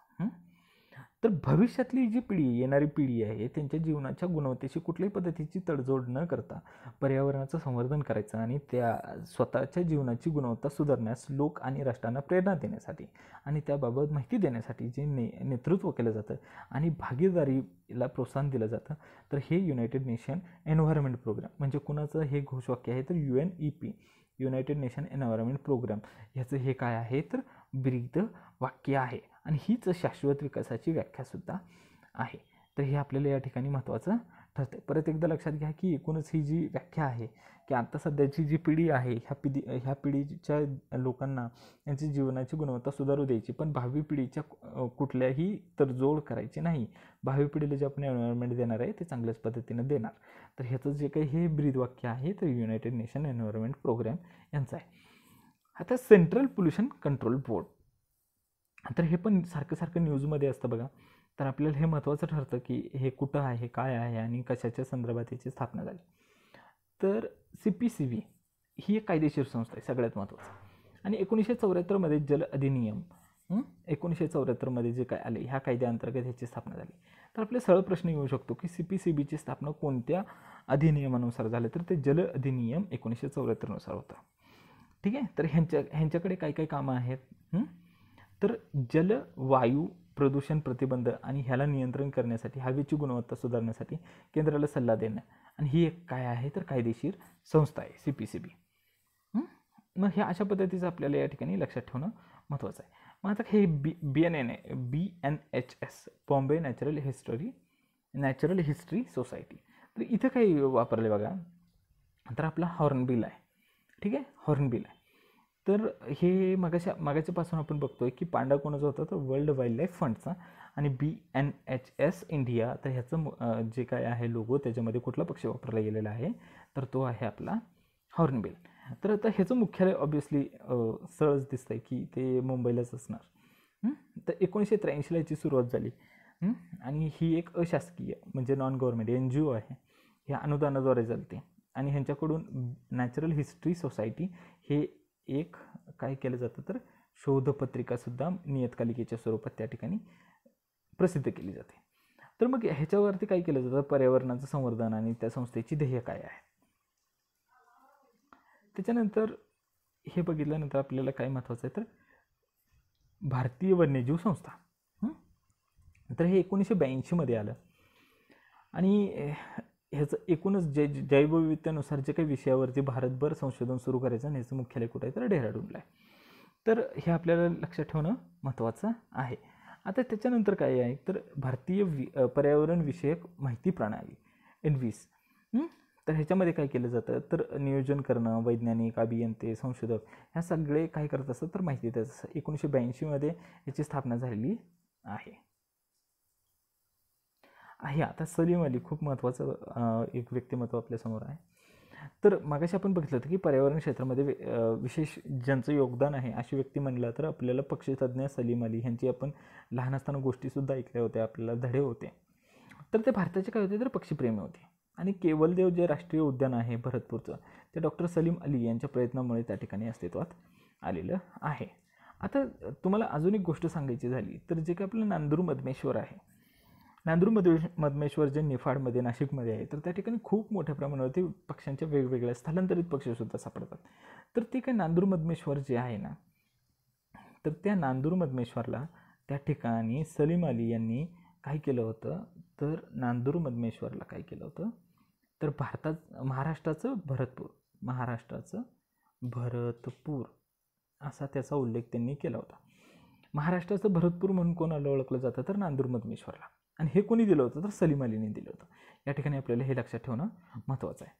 तर भविष्यातली जी पिढी, येणारी पिढी आहे, त्यांच्या जीवनाच्या गुणवत्तेशी कुठल्याही पद्धतीची तडजोड न करता पर्यावरणाचं संवर्धन करायचं आणि त्या स्वतःच्या जीवनाची गुणवत्ता सुधारण्यास लोक आणि राष्ट्रांना प्रेरणा देण्यासाठी आणि त्याबाबत माहिती देण्यासाठी जे नेतृत्व केलं जातं आणि भागीदारीला प्रोत्साहन दिलं जातं, तर हे युनायटेड नेशन एन्व्हायरमेंट प्रोग्राम, म्हणजे कुणाचं हे घोषवाक्य आहे तर UNEP, united nation environment programme, ह्याचं हे काय आहे तर ब्रीद वाक्य आहे आणि हीच शाश्वत विकासाची व्याख्यासुद्धा आहे. तर हे आपल्याला या ठिकाणी महत्त्वाचं ठरतं. परत एकदा लक्षात घ्या की एकूणच ही जी व्याख्या आहे की आता सध्याची जी पिढी आहे, ह्या पिढीच्या लोकांना यांची जीवनाची गुणवत्ता सुधारू द्यायची, पण भावी पिढीच्या कुठल्याही तडजोड करायची नाही. भावी पिढीला जे आपण एन्व्हायरमेंट देणार आहे ते चांगल्याच पद्धतीनं देणार. तर ह्याचं जे काही हे ब्रीद वाक्य आहे तर युनायटेड नेशन एन्व्हायरमेंट प्रोग्राम यांचं आहे. आता सेंट्रल पोल्युशन कंट्रोल बोर्ड, तर हे पण सारखं न्यूजमध्ये असतं बघा. तर आपल्याला हे महत्त्वाचं ठरतं की हे कुठं आहे, काय आहे आणि कशाच्या संदर्भात याची स्थापना झाली. तर CPCB ही एक कायदेशीर संस्था आहे सगळ्यात महत्त्वाचं. आणि 1974 जल अधिनियम 1974 जे काय आले ह्या कायद्याअंतर्गत ह्याची स्थापना झाली. तर आपले सरळ प्रश्न येऊ शकतो की CPCBची स्थापना कोणत्या अधिनियमानुसार झालं, तर ते जल अधिनियम 1974 होतं. ठीक आहे. तर ह्यांच्याकडे काय काय कामं आहेत, तर जल वायू प्रदूषण प्रतिबंध आणि ह्याला नियंत्रण करण्यासाठी, हवेची गुणवत्ता सुधारण्यासाठी केंद्राला सल्ला देणं, आणि ही एक काय आहे तर कायदेशीर संस्था आहे CPCB. मग ह्या अशा पद्धतीचं आपल्याला या ठिकाणी लक्षात ठेवणं महत्त्वाचं आहे. मग आता हे BNHS Bombay natural history society, तर इथं काही वापरले बघा. तर आपला हॉर्नबिल आहे. ठीक आहे, हॉर्नबिल आहे. तर हे मागाच्यापासून आपण बघतोय की पांडा कोणाचा होता तर वर्ल्ड वाईल्ड लाईफ फंडचा, आणि BNHS इंडिया, तर ह्याचं जे काय आहे लोगो त्याच्यामध्ये कुठला पक्ष वापरला गेलेला आहे तर तो आहे आपला हॉर्नबिल. तर आता ह्याचं मुख्यालय ऑब्वियसली सहज दिसतंय की ते मुंबईलाच असणार. तर 1983 याची सुरुवात झाली आणि ही एक अशासकीय म्हणजे नॉन गव्हर्नमेंट NGO आहे. ह्या अनुदानाद्वारे चालते आणि ह्यांच्याकडून नॅचरल हिस्ट्री सोसायटी हे एक काय केलं जातं तर शोधपत्रिकासुद्धा नियतकालिकेच्या स्वरूपात त्या ठिकाणी प्रसिद्ध केली जाते. तर मग ह्याच्यावरती काय केलं जातं, पर्यावरणाचं संवर्धन आणि त्या संस्थेची ध्येय काय आहे. त्याच्यानंतर हे बघितल्यानंतर आपल्याला काय महत्त्वाचं आहे तर भारतीय वन्यजीव संस्था, तर हे 1982 आलं आणि ह्याचं एकूणच जैवविविधतेनुसार जे काही विषयावरती भारतभर संशोधन सुरू करायचं आणि ह्याचं मुख्यालय कुठं आहे तर डेहराडूनला आहे. तर हे आपल्याला लक्षात ठेवणं महत्त्वाचं आहे. आता त्याच्यानंतर काय आहे तर भारतीय पर्यावरण विषयक माहिती प्रणाली NVIS. तर ह्याच्यामध्ये काय केलं जातं तर नियोजन करणं, वैज्ञानिक, अभियंते, संशोधक ह्या सगळे काय करत असतात तर माहिती देत असतात. 1982 याची स्थापना झालेली आहे. आता सलीम अली खूप महत्त्वाचं एक व्यक्तिमत्व आपल्यासमोर आहे. तर मागाशी आपण बघितलं होतं की पर्यावरण क्षेत्रामध्ये विशेष ज्यांचं योगदान आहे अशी व्यक्ती म्हणलं तर आपल्याला पक्षीतज्ञ सलीम अली ह्यांची आपण लहान असताना गोष्टीसुद्धा ऐकल्या होत्या, आपल्याला धडे होते. तर ते भारताचे काय होते तर पक्षीप्रेमी होते आणि केवलदेव जे राष्ट्रीय उद्यान आहे भरतपूरचं ते डॉक्टर सलीम अली यांच्या प्रयत्नामुळे त्या ठिकाणी अस्तित्वात आलेलं आहे. आता तुम्हाला अजून एक गोष्ट सांगायची झाली तर जे काही आपलं नांदूर मधमेश्वर आहे, नांदूर मधमेश्वर जे निफाडमध्ये नाशिकमध्ये आहे, तर त्या ठिकाणी खूप मोठ्या प्रमाणावरती पक्ष्यांच्या वेगवेगळ्या स्थलांतरित पक्षीसुद्धा सापडतात. तर ते काय नांदूर मधमेश्वर जे आहे ना, तर त्या नांदूर मधमेश्वरला त्या ठिकाणी सलीम अली यांनी काय केलं होतं तर नांदूर मधमेश्वरला काय केलं होतं तर महाराष्ट्राचं भरतपूर असा त्याचा उल्लेख त्यांनी केला होता. महाराष्ट्राचं भरतपूर म्हणून कोणाला ओळखलं जातं तर नांदूर मधमेश्वरला, आणि हे कोणी दिलं होतं तर सलीम अलीने दिलं होतं. या ठिकाणी आपल्याला हे लक्षात ठेवणं महत्त्वाचं आहे.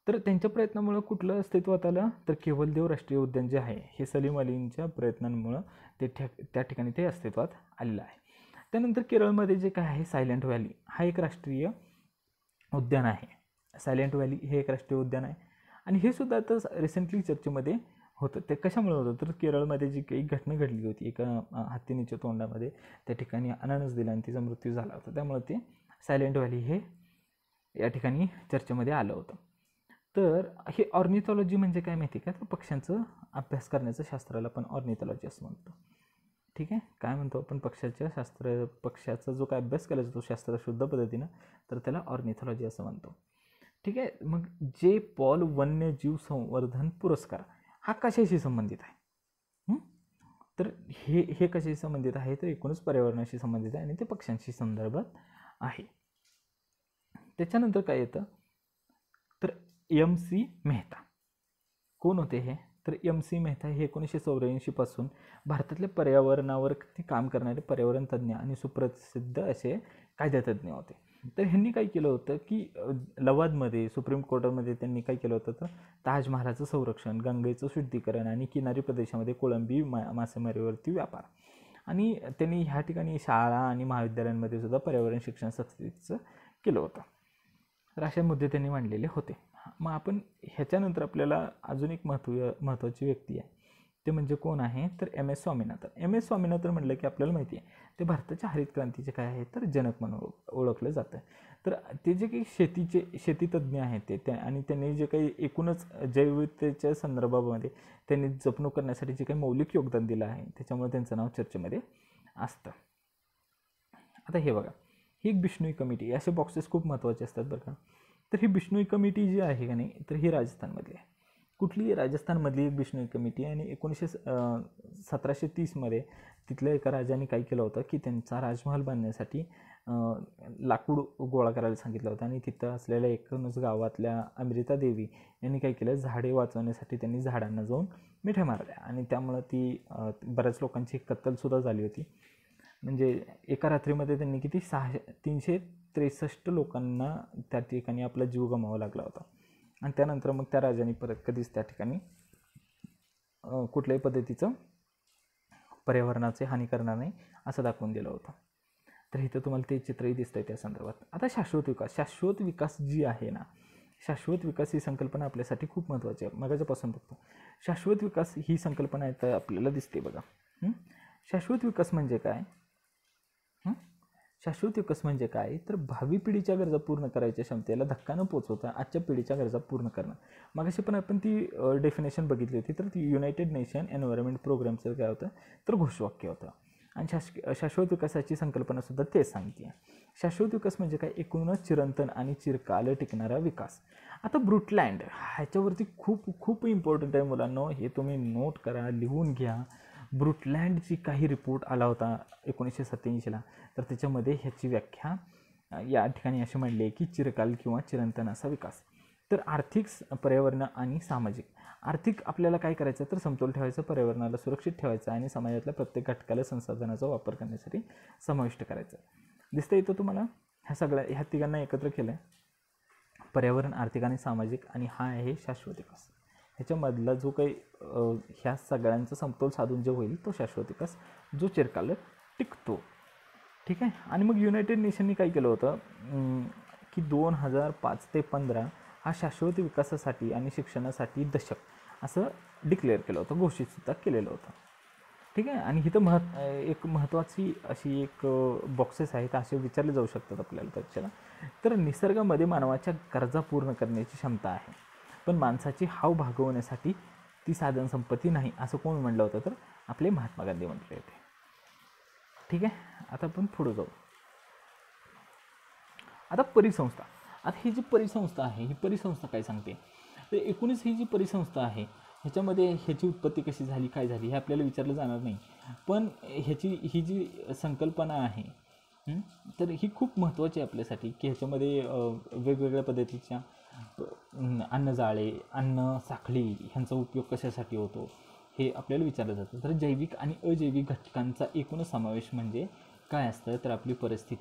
तर त्यांच्या प्रयत्नामुळं कुठलं अस्तित्वात आलं तर केवलदेव राष्ट्रीय उद्यान जे आहे हे सलीम अलींच्या प्रयत्नांमुळं त्या ठिकाणी ते अस्तित्वात आलेलं आहे. त्यानंतर केरळमध्ये जे काय आहे सायलेंट व्हॅली हा एक राष्ट्रीय उद्यान आहे. सायलेंट व्हॅली हे एक राष्ट्रीय उद्यान आहे आणि हे सुद्धा आता रिसेंटली चर्चेमध्ये होतं. ते कशामुळे होतं तर केरळमध्ये जी काही घटना घडली होती, एका हत्तीनीच्या तोंडामध्ये त्या ठिकाणी अननस दिला आणि तिचा मृत्यू झाला होता, त्यामुळे ते सायलेंट व्हॅली हे या ठिकाणी चर्चेमध्ये आलं होतं. तर हे ऑर्निथॉलॉजी म्हणजे काय माहिती का तर पक्ष्यांचं अभ्यास करण्याचं शास्त्राला पण ऑर्निथॉलॉजी असं म्हणतो. ठीक आहे, काय म्हणतो आपण पक्ष्याचा जो काय अभ्यास केला जातो शास्त्रशुद्ध पद्धतीनं, तर त्याला ऑर्निथॉलॉजी असं म्हणतो. ठीक आहे, मग जे पॉल वन्यजीव संवर्धन पुरस्कार हा कशाशी संबंधित आहे? तर हे कशाशी संबंधित आहे? तर एकूणच पर्यावरणाशी संबंधित आहे आणि ते पक्ष्यांशी संदर्भात आहे. त्याच्यानंतर काय येतं तर MC मेहता. कोण होते हे? तर MC मेहता हे 1984 पासून भारतातल्या पर्यावरणावर काम करणारे पर्यावरण तज्ज्ञ आणि सुप्रसिद्ध असे कायदेतज्ञ होते. तर ह्यांनी काय केलं होतं की लवादमध्ये सुप्रीम कोर्टामध्ये त्यांनी काय केलं होतं तर ताजमहालाचं संरक्षण, गंगेचं शुद्धीकरण आणि किनारी प्रदेशामध्ये कोळंबी मासेमारीवरती व्यापार, आणि त्यांनी ह्या ठिकाणी शाळा आणि महाविद्यालयांमध्ये सुद्धा पर्यावरण शिक्षण सक्तीचं केलं होतं. तर असे मुद्दे त्यांनी मांडलेले होते. मग आपण ह्याच्यानंतर आपल्याला अजून एक महत्त्वाची व्यक्ती आहे, ते म्हणजे कोण आहे तर MS स्वामीनाथन. MS स्वामीनाथन म्हटलं की आपल्याला माहिती आहे ते भारताच्या हरित क्रांतीचे काय आहे तर जनक म्हणून ओळखलं जातं. तर ते जे काही शेतीतज्ञ आहेत ते आणि त्यांनी जे काही एकूणच जैवविविधतेच्या संदर्भामध्ये त्यांनी जपणूक करण्यासाठी जे काही मौलिक योगदान दिलं आहे त्याच्यामुळे त्यांचं नाव चर्चेमध्ये असतं. आता हे बघा, ही एक बिश्नोई कमिटी, असे बॉक्सेस खूप महत्त्वाचे असतात बरं का. तर ही बिश्नोई कमिटी जी आहे का नाही तर ही राजस्थानमधली आहे. कुठली? राजस्थानमधली एक बिश्नोई कमिटी. आणि 1730मध्ये तिथल्या एका राजाने काय केलं होतं की त्यांचा राजमहाल बांधण्यासाठी लाकूड गोळा करायला सांगितलं होतं, आणि तिथं असलेल्या एकूणच गावातल्या अमृता देवी यांनी काय केलं, झाडे वाचवण्यासाठी त्यांनी झाडांना जाऊन मिठ्या मारल्या, आणि त्यामुळं ती बऱ्याच लोकांची कत्तलसुद्धा झाली होती. म्हणजे एका रात्रीमध्ये त्यांनी किती 363 लोकांना त्या ठिकाणी आपला जीव गमावा लागला होता. आणि त्यानंतर मग त्या राजाने परत कधीच त्या ठिकाणी कुठल्याही पद्धतीचं पर्यावरणाचे हानी करणार नाही असं दाखवून दिलं होतं. तर इथं तुम्हाला ते चित्रही दिसतंय त्या संदर्भात. आता शाश्वत विकास जी आहे ना, शाश्वत विकास ही संकल्पना आपल्यासाठी खूप महत्त्वाची आहे. मगाच्यापासून बघतो शाश्वत विकास ही संकल्पना आहे तर आपल्याला दिसते बघा. शाश्वत विकास म्हणजे काय? शाश्वत विकास म्हणजे काय तर भावी पिढीच्या गरजा पूर्ण करायच्या क्षमतेला धक्का न पोचवता आजच्या पिढीच्या गरजा पूर्ण करणं. मागाशी पण आपण ती डेफिनेशन बघितली होती. तर ती युनायटेड नेशन एन्व्हायरमेंट प्रोग्रामचं काय होतं तर घोषवाक्य होतं. आणि शाश्वत विकासाची संकल्पनासुद्धा तेच सांगते. शाश्वत विकास म्हणजे काय? एकूणच चिरंतन आणि चिरकाल टिकणारा विकास. आता ब्रुटलँड ह्याच्यावरती खूप खूप इम्पॉर्टंट आहे मुलांनो, हे तुम्ही नोट करा, लिहून घ्या. ब्रुटलँडची काही रिपोर्ट आला होता 1987ला, तर त्याच्यामध्ये ह्याची व्याख्या या ठिकाणी अशी मांडली आहे की चिरकाल किंवा चिरंतन असा विकास. तर आर्थिक, पर्यावरण आणि सामाजिक. आर्थिक आपल्याला काय करायचं तर समतोल ठेवायचं, पर्यावरणाला सुरक्षित ठेवायचं आणि समाजातल्या प्रत्येक घटकाला संसाधनाचा वापर करण्यासाठी समाविष्ट करायचं. दिसतं इथं तुम्हाला ह्या तिघांना एकत्र केलं आहे, पर्यावरण, आर्थिक आणि सामाजिक, आणि हा आहे शाश्वत विकास. ह्याच्यामधला जो काही ह्या सगळ्यांचा समतोल साधून जे होईल तो शाश्वत विकास, जो चिरकाल टिकतो. ठीक आहे. आणि मग युनायटेड नेशननी काय केलं होतं की 2005 ते 2015 हा शाश्वत विकासासाठी आणि शिक्षणासाठी दशक असं डिक्लेअर केलं होतं, घोषितसुद्धा केलेलं होतं. ठीक आहे. आणि इथं एक महत्त्वाची अशी एक बॉक्सेस आहेत, असे विचारले जाऊ शकतात आपल्याला परीक्षेला. तर निसर्गामध्ये मानवाच्या गरजा पूर्ण करण्याची क्षमता आहे, पण माणसाची हाव भागवण्यासाठी ती साधन संपत्ती नाही, असं कोण म्हटलं होतं तर आपले महात्मा गांधी म्हटले होते. ठीक आहे. आता आपण पुढे जाऊ. आता परिसंस्था. आता ही जी परिसंस्था आहे, ही परिसंस्था काय सांगते तर एकूणच ही जी परिसंस्था आहे ह्याच्यामध्ये ह्याची उत्पत्ती कशी झाली, काय झाली हे आपल्याला विचारलं जाणार नाही, पण ही जी संकल्पना आहे तर ही खूप महत्त्वाची आहे आपल्यासाठी की ह्याच्यामध्ये वेगवेगळ्या पद्धतीच्या अन्नजाळे, अन्न साखळी ह्यांचा उपयोग कशासाठी होतो हे आपल्याला विचारलं जातं. तर जैविक आणि अजैविक घटकांचा एकूणच समावेश म्हणजे काय असतं तर आपली परिसंस्था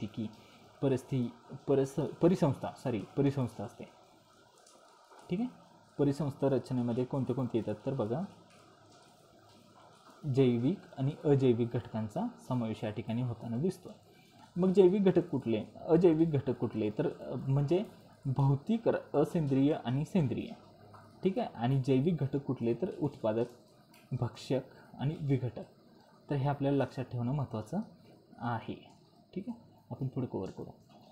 असते. ठीक आहे. परिसंस्था रचनेमध्ये कोणते येतात तर बघा, जैविक आणि अजैविक घटकांचा समावेश या ठिकाणी होताना दिसतो. मग जैविक घटक कुठले, अजैविक घटक कुठले तर म्हणजे भौतिक, असेंद्रिय आणि सेंद्रिय. ठीक आहे. आणि जैविक घटक कुठले तर उत्पादक, भक्षक आणि विघटक. तर हे आपल्याला लक्षात ठेवणं महत्त्वाचं आहे. ठीक आहे. आपण पुढे कव्हर करू.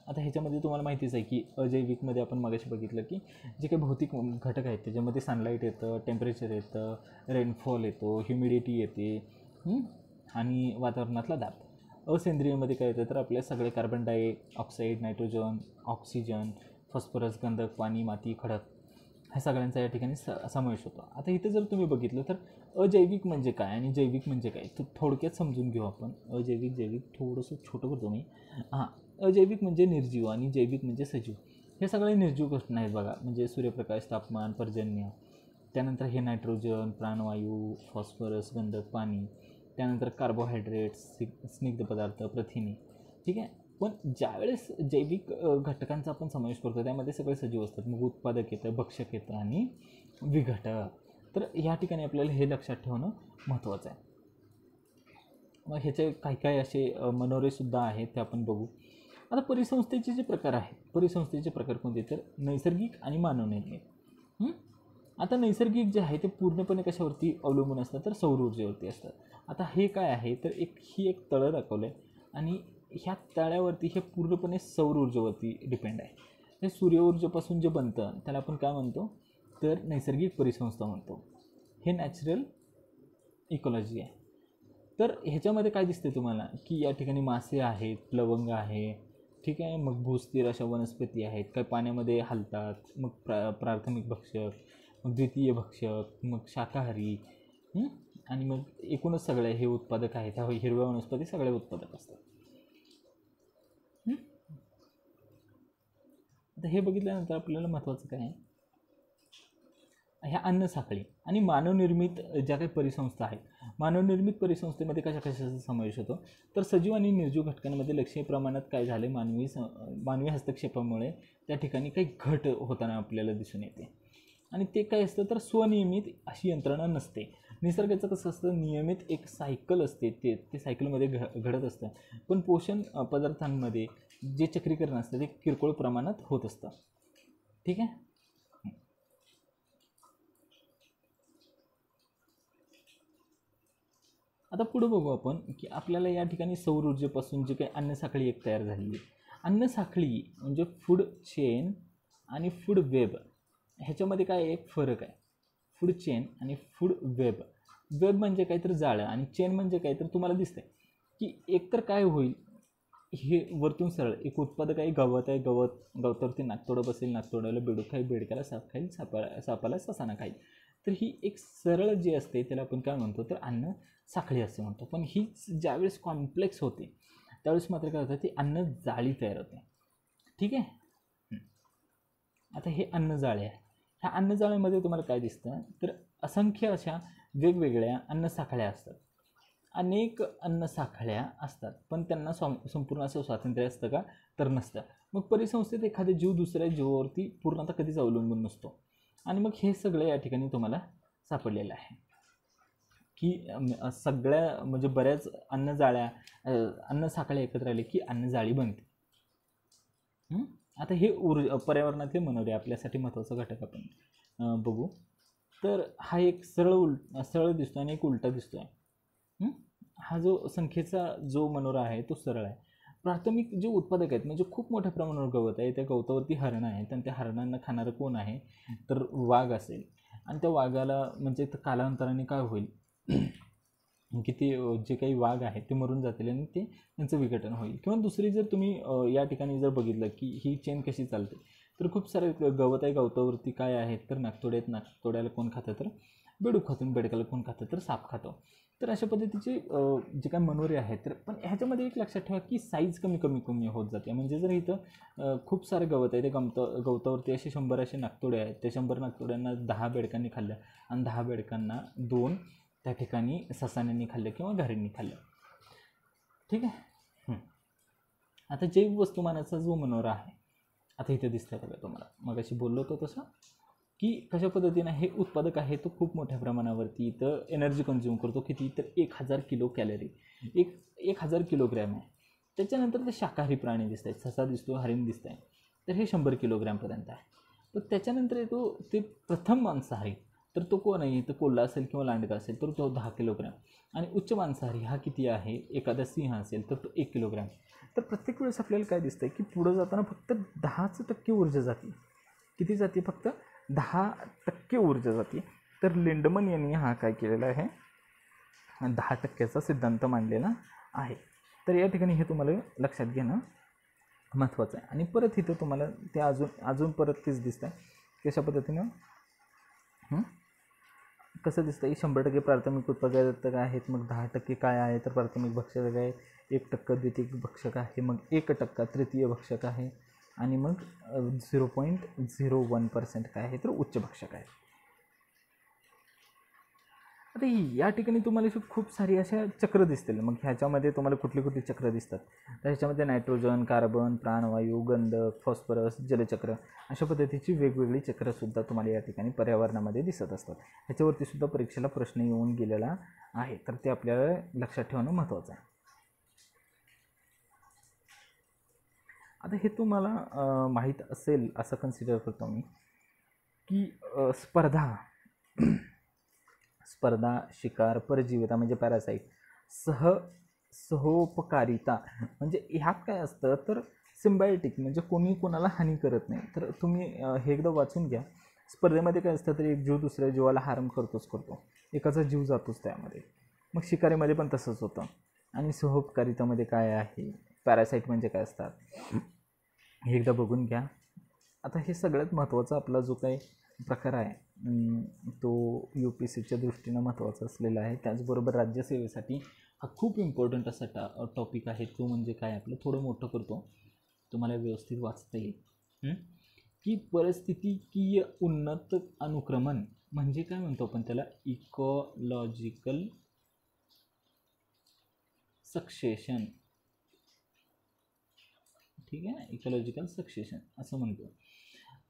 आता ह्याच्यामध्ये तुम्हाला माहितीच आहे की अजैविकमध्ये आपण मगाशी बघितलं की जे काही भौतिक घटक आहेत त्याच्यामध्ये सनलाईट येतं, टेम्परेचर येतं, रेनफॉल येतो, ह्युमिडिटी येते, आणि वातावरणातला दाब। असेंद्रियमध्ये काय येतं तर आपले सगळे carbon dioxide, nitrogen, oxygen, phosphorus, गंधक, पाणी, माती, खडक ह्या सगळ्यांचा या ठिकाणी समावेश होतो। आता इथे जर तुम्ही बघितलं तर अजैविक म्हणजे काय आणि जैविक म्हणजे काय तर थोडक्यात समजून घेऊ आपण। अजैविक जैविक थोडंसं छोटं करतो मी। अजैविक म्हणजे निर्जीव आणि जैविक म्हणजे सजीव। हे सगळे निर्जीव घटना आहेत बघा, म्हणजे सूर्यप्रकाश, तापमान, पर्जन्य, त्यानंतर हे नायट्रोजन, प्राणवायू, फॉस्फरस, गंधक, पाणी, त्यानंतर कार्बोहायड्रेट्स, स्निग्ध पदार्थ, प्रथिने, ठीक आहे। पण ज्यावेळेस जैविक घटकांचा आपण समावेश करतो त्यामध्ये सगळे सजीव असतात, मग उत्पादक येतं, भक्षक येतं आणि विघटक। तर ह्या ठिकाणी आपल्याला हे लक्षात ठेवणं महत्त्वाचं आहे। मग ह्याचे काही काही असे मनोरेसुद्धा आहेत ते आपण बघू। आता परिसंस्थेचे जे प्रकार आहेत, परिसंस्थेचे प्रकार कोणते तर नैसर्गिक आणि मानवनिर्मित। आता नैसर्गिक जे आहे ते पूर्णपणे कशावरती अवलंबून असतात तर सौर ऊर्जेवरती असतात। आता हे काय आहे तर ही एक तळं दाखवलं आहे आणि ह्या तळ्यावरती हे पूर्णपणे सौर ऊर्जेवरती डिपेंड आहे। हे सूर्य ऊर्जेपासून जे बनतं त्याला आपण काय म्हणतो तर नैसर्गिक परिसंस्था म्हणतो। हे नॅचरल इकॉलॉजी आहे। तर ह्याच्यामध्ये काय दिसते तुम्हाला की या ठिकाणी मासे आहेत, प्लवंग आहे, ठीक आहे, मग भूस्थिर अशा वनस्पती आहेत, काय पाण्यामध्ये हलतात, मग प्राथमिक भक्षक, मग द्वितीय भक्षक, मग शाकाहारी, आणि मग एकूणच सगळे हे उत्पादक आहेत। ह्या हिरव्या वनस्पती सगळे उत्पादक असतात। आता हे बघितल्यानंतर आपल्याला महत्त्वाचं काय आहे, ह्या अन्न साखळी आणि मानवनिर्मित ज्या काही परिसंस्था आहेत, मानवनिर्मित परिसंस्थेमध्ये कशा कशाचा समावेश होतो तर सजीव आणि निर्जीव घटकांमध्ये लक्षणीय प्रमाणात काय झाले मानवी हस्तक्षेपामुळे त्या ठिकाणी काही घट होताना आपल्याला दिसून येते। आणि ते काय असतं तर स्वनियमित अशी यंत्रणा नसते। निसर्गाचं कसं असतं नियमित एक सायकल असते, ते सायकलमध्ये घडत असतं, पण पोषण पदार्थांमध्ये जे चक्रीकरण असतं ते किरकोळ प्रमाणात होत असतं, ठीक आहे। आता पुढे बघू आपण की आपल्याला या ठिकाणी सौर ऊर्जेपासून जे काही अन्न साखळी एक तयार झालेली आहे। अन्न साखळी म्हणजे फूड चेन आणि फूड वेब ह्याच्यामध्ये काय एक फरक आहे। फूड चेन आणि फूड वेब, वेब म्हणजे काय तर जाळं आणि चेन म्हणजे काय तर तुम्हाला दिसतंय की एकतर काय होईल, हे वरतून सरळ एक उत्पादक आहे, गवत आहे, गवतावरती नाकतोडं बसेल, नाकतोड्याला बेडूक खाईल, बेडक्याला साप खाईल, सापाला ससाना खाईल। तर ही एक सरळ जी असते त्याला आपण काय म्हणतो तर अन्न साखळी असे म्हणतो। पण ही ज्यावेळेस कॉम्प्लेक्स होते त्यावेळेस मात्र काय होतं ती अन्न जाळी तयार होते, ठीक आहे। आता हे अन्न जाळे आहे। ह्या अन्न जाळ्यामध्ये तुम्हाला काय दिसतं तर असंख्य अशा वेगवेगळ्या अन्न साखळ्या असतात, अनेक अन्न साखळ्या असतात, पण त्यांना संपूर्ण असं स्वातंत्र्य असतं का तर नसतं। मग परिसंस्थेत एखादा जीव दुसऱ्या जीवावरती पूर्णतः कधीच अवलंबून नसतो। आणि मग हे सगळं या ठिकाणी तुम्हाला सापडलेलं आहे की सगळ्या म्हणजे बऱ्याच अन्न साखळ्या एकत्र आले की अन्न जाळी बनते। आता हे पर्यावरणातले मनोरे आपल्यासाठी महत्त्वाचा घटक आपण बघू। तर हा एक सरळ दिसतो आणि एक उलटा दिसतोय। हा जो संख्येचा जो मनोरा आहे तो सरळ आहे। प्राथमिक जे उत्पादक आहेत म्हणजे खूप मोठ्या प्रमाणावर गवत आहे, त्या गवतावरती हरणं आहेत आणि त्या हरणांना खाणारं कोण आहे तर वाघ असेल। आणि त्या वाघाला म्हणजे कालांतराने काय होईल की ते जे काही वाघ आहेत ते मरून जातील आणि ते त्यांचं विघटन होईल। किंवा दुसरी जर तुम्ही या ठिकाणी जर बघितलं की ही चेन कशी चालते तर खूप सारे गवत आहे, गवतावरती काय आहेत तर नाकतोड्याला कोण खातं तर बेडूक खातो, बेडकाला कोण खातं तर साप खातो। तर अशा पद्धतीचे जे काही मनोरे आहेत तर पण ह्याच्यामध्ये एक लक्षात ठेवा की साईज कमी होत जाते। म्हणजे जर इथं खूप सारं गवत आहे, ते गवतावरती असे 100 असे नाकतोडे आहेत, ते 100 नाकतोड्यांना 10 बेडकांनी खाल्लं आणि 10 बेडकांना 2 त्या ठिकाणी ससाण्यांनी खाल्लं किंवा घारींनी खाल्लं, ठीक आहे। आता जैव वस्तुमानाचा जो मनोरा आहे आता इथे दिसतंय बघा तुम्हाला, मग अशी बोललो होतो तसं की कशा पद्धतीने हे उत्पादक आहे तो खूप मोठ्या प्रमाणावरती इथं एनर्जी कंझ्युम करतो, किती तर 1000 किलो कॅलरी, 1000 किलोग्रॅम आहे। त्याच्यानंतर ते शाकाहारी प्राणी दिसत आहेत, ससा दिसतो, हरिण दिसत आहे, तर हे 100 किलोग्रॅमपर्यंत आहे। तर त्याच्यानंतर येतो ते प्रथम मांसाहारी, तर तो कोण आहे तर कोल्हा असेल किंवा लांडगा असेल तर तो 10 किलोग्रॅम। आणि उच्च मांसाहारी हा किती आहे, एखादा सिंह असेल तर तो 1 किलोग्रॅम। तर प्रत्येक वेळेस आपल्याला काय दिसतंय की पुढं जाताना फक्त 10% ऊर्जा जाते, किती जाते फक्त 10% ऊर्जा जाते। तर लिंडमन यांनी हा काय केलेला आहे 10% सिद्धांत मांडलेला आहे. तर या ठिकाणी हे तुम्हाला लक्षात घेणं महत्त्वाचं आहे. आणि परत इथं तुम्हाला ते अजून परत तेच दिसतं आहे कशा पद्धतीनं कसं दिसतं आहे. 100% प्राथमिक उत्पादक आहेत, मग 10% काय आहे तर प्राथमिक भक्षक आहे, 1% द्वितीय भक्षक आहे, मग 1% तृतीय भक्षक आहे, आणि मग 0.01% काय आहे तर उच्च भक्षक आहे. आता या ठिकाणी तुम्हाला खूप सारी अशा चक्र दिसतील. मग ह्याच्यामध्ये तुम्हाला कुठली कुठली चक्र दिसतात तर ह्याच्यामध्ये नायट्रोजन, कार्बन, प्राणवायू, गंधक, फॉस्फरस, जलचक्र अशा पद्धतीची वेगवेगळी चक्रसुद्धा तुम्हाला या ठिकाणी पर्यावरणामध्ये दिसत असतात. ह्याच्यावरती सुद्धा परीक्षेला प्रश्न येऊन गेलेला आहे, तर ते आपल्याला लक्षात ठेवणं महत्त्वाचं आहे. आता हे तुम्हाला माहीत असेल असं कन्सिडर करतो मी की स्पर्धा, शिकार, परजीविता म्हणजे पॅरासाईट, सहोपकारिता म्हणजे ह्यात काय असतं तर सिम्बायोटिक म्हणजे कोणी कोणाला हानी करत नाही. तर तुम्ही हे एकदा वाचून घ्या. स्पर्धेमध्ये काय असतं तर एक जीव दुसऱ्या जीवाला हार्म करतो, एकाचा जीव जातोच त्यामध्ये. मग शिकारीमध्ये पण तसंच होतं. आणि सहोपकारितामध्ये काय आहे, पॅरासाईट म्हणजे काय असतात हे एकदा बघून घ्या. आता हे सगळ्यात महत्त्वाचा आपला जो काही प्रकार आहे तो UPSCच्या दृष्टीनं महत्त्वाचा असलेला आहे. त्याचबरोबर राज्यसेवेसाठी हा खूप इम्पॉर्टंट असा टॉपिक आहे. तो म्हणजे काय आपलं थोडं मोठं करतो, तुम्हाला व्यवस्थित वाचता येईल की परिस्थितिकीय उन्नत अनुक्रमण म्हणजे काय म्हणतो आपण त्याला, इकॉलॉजिकल सक्सेशन. ठीक आहे, इकॉलॉजिकल सक्सेशन असं म्हणतो.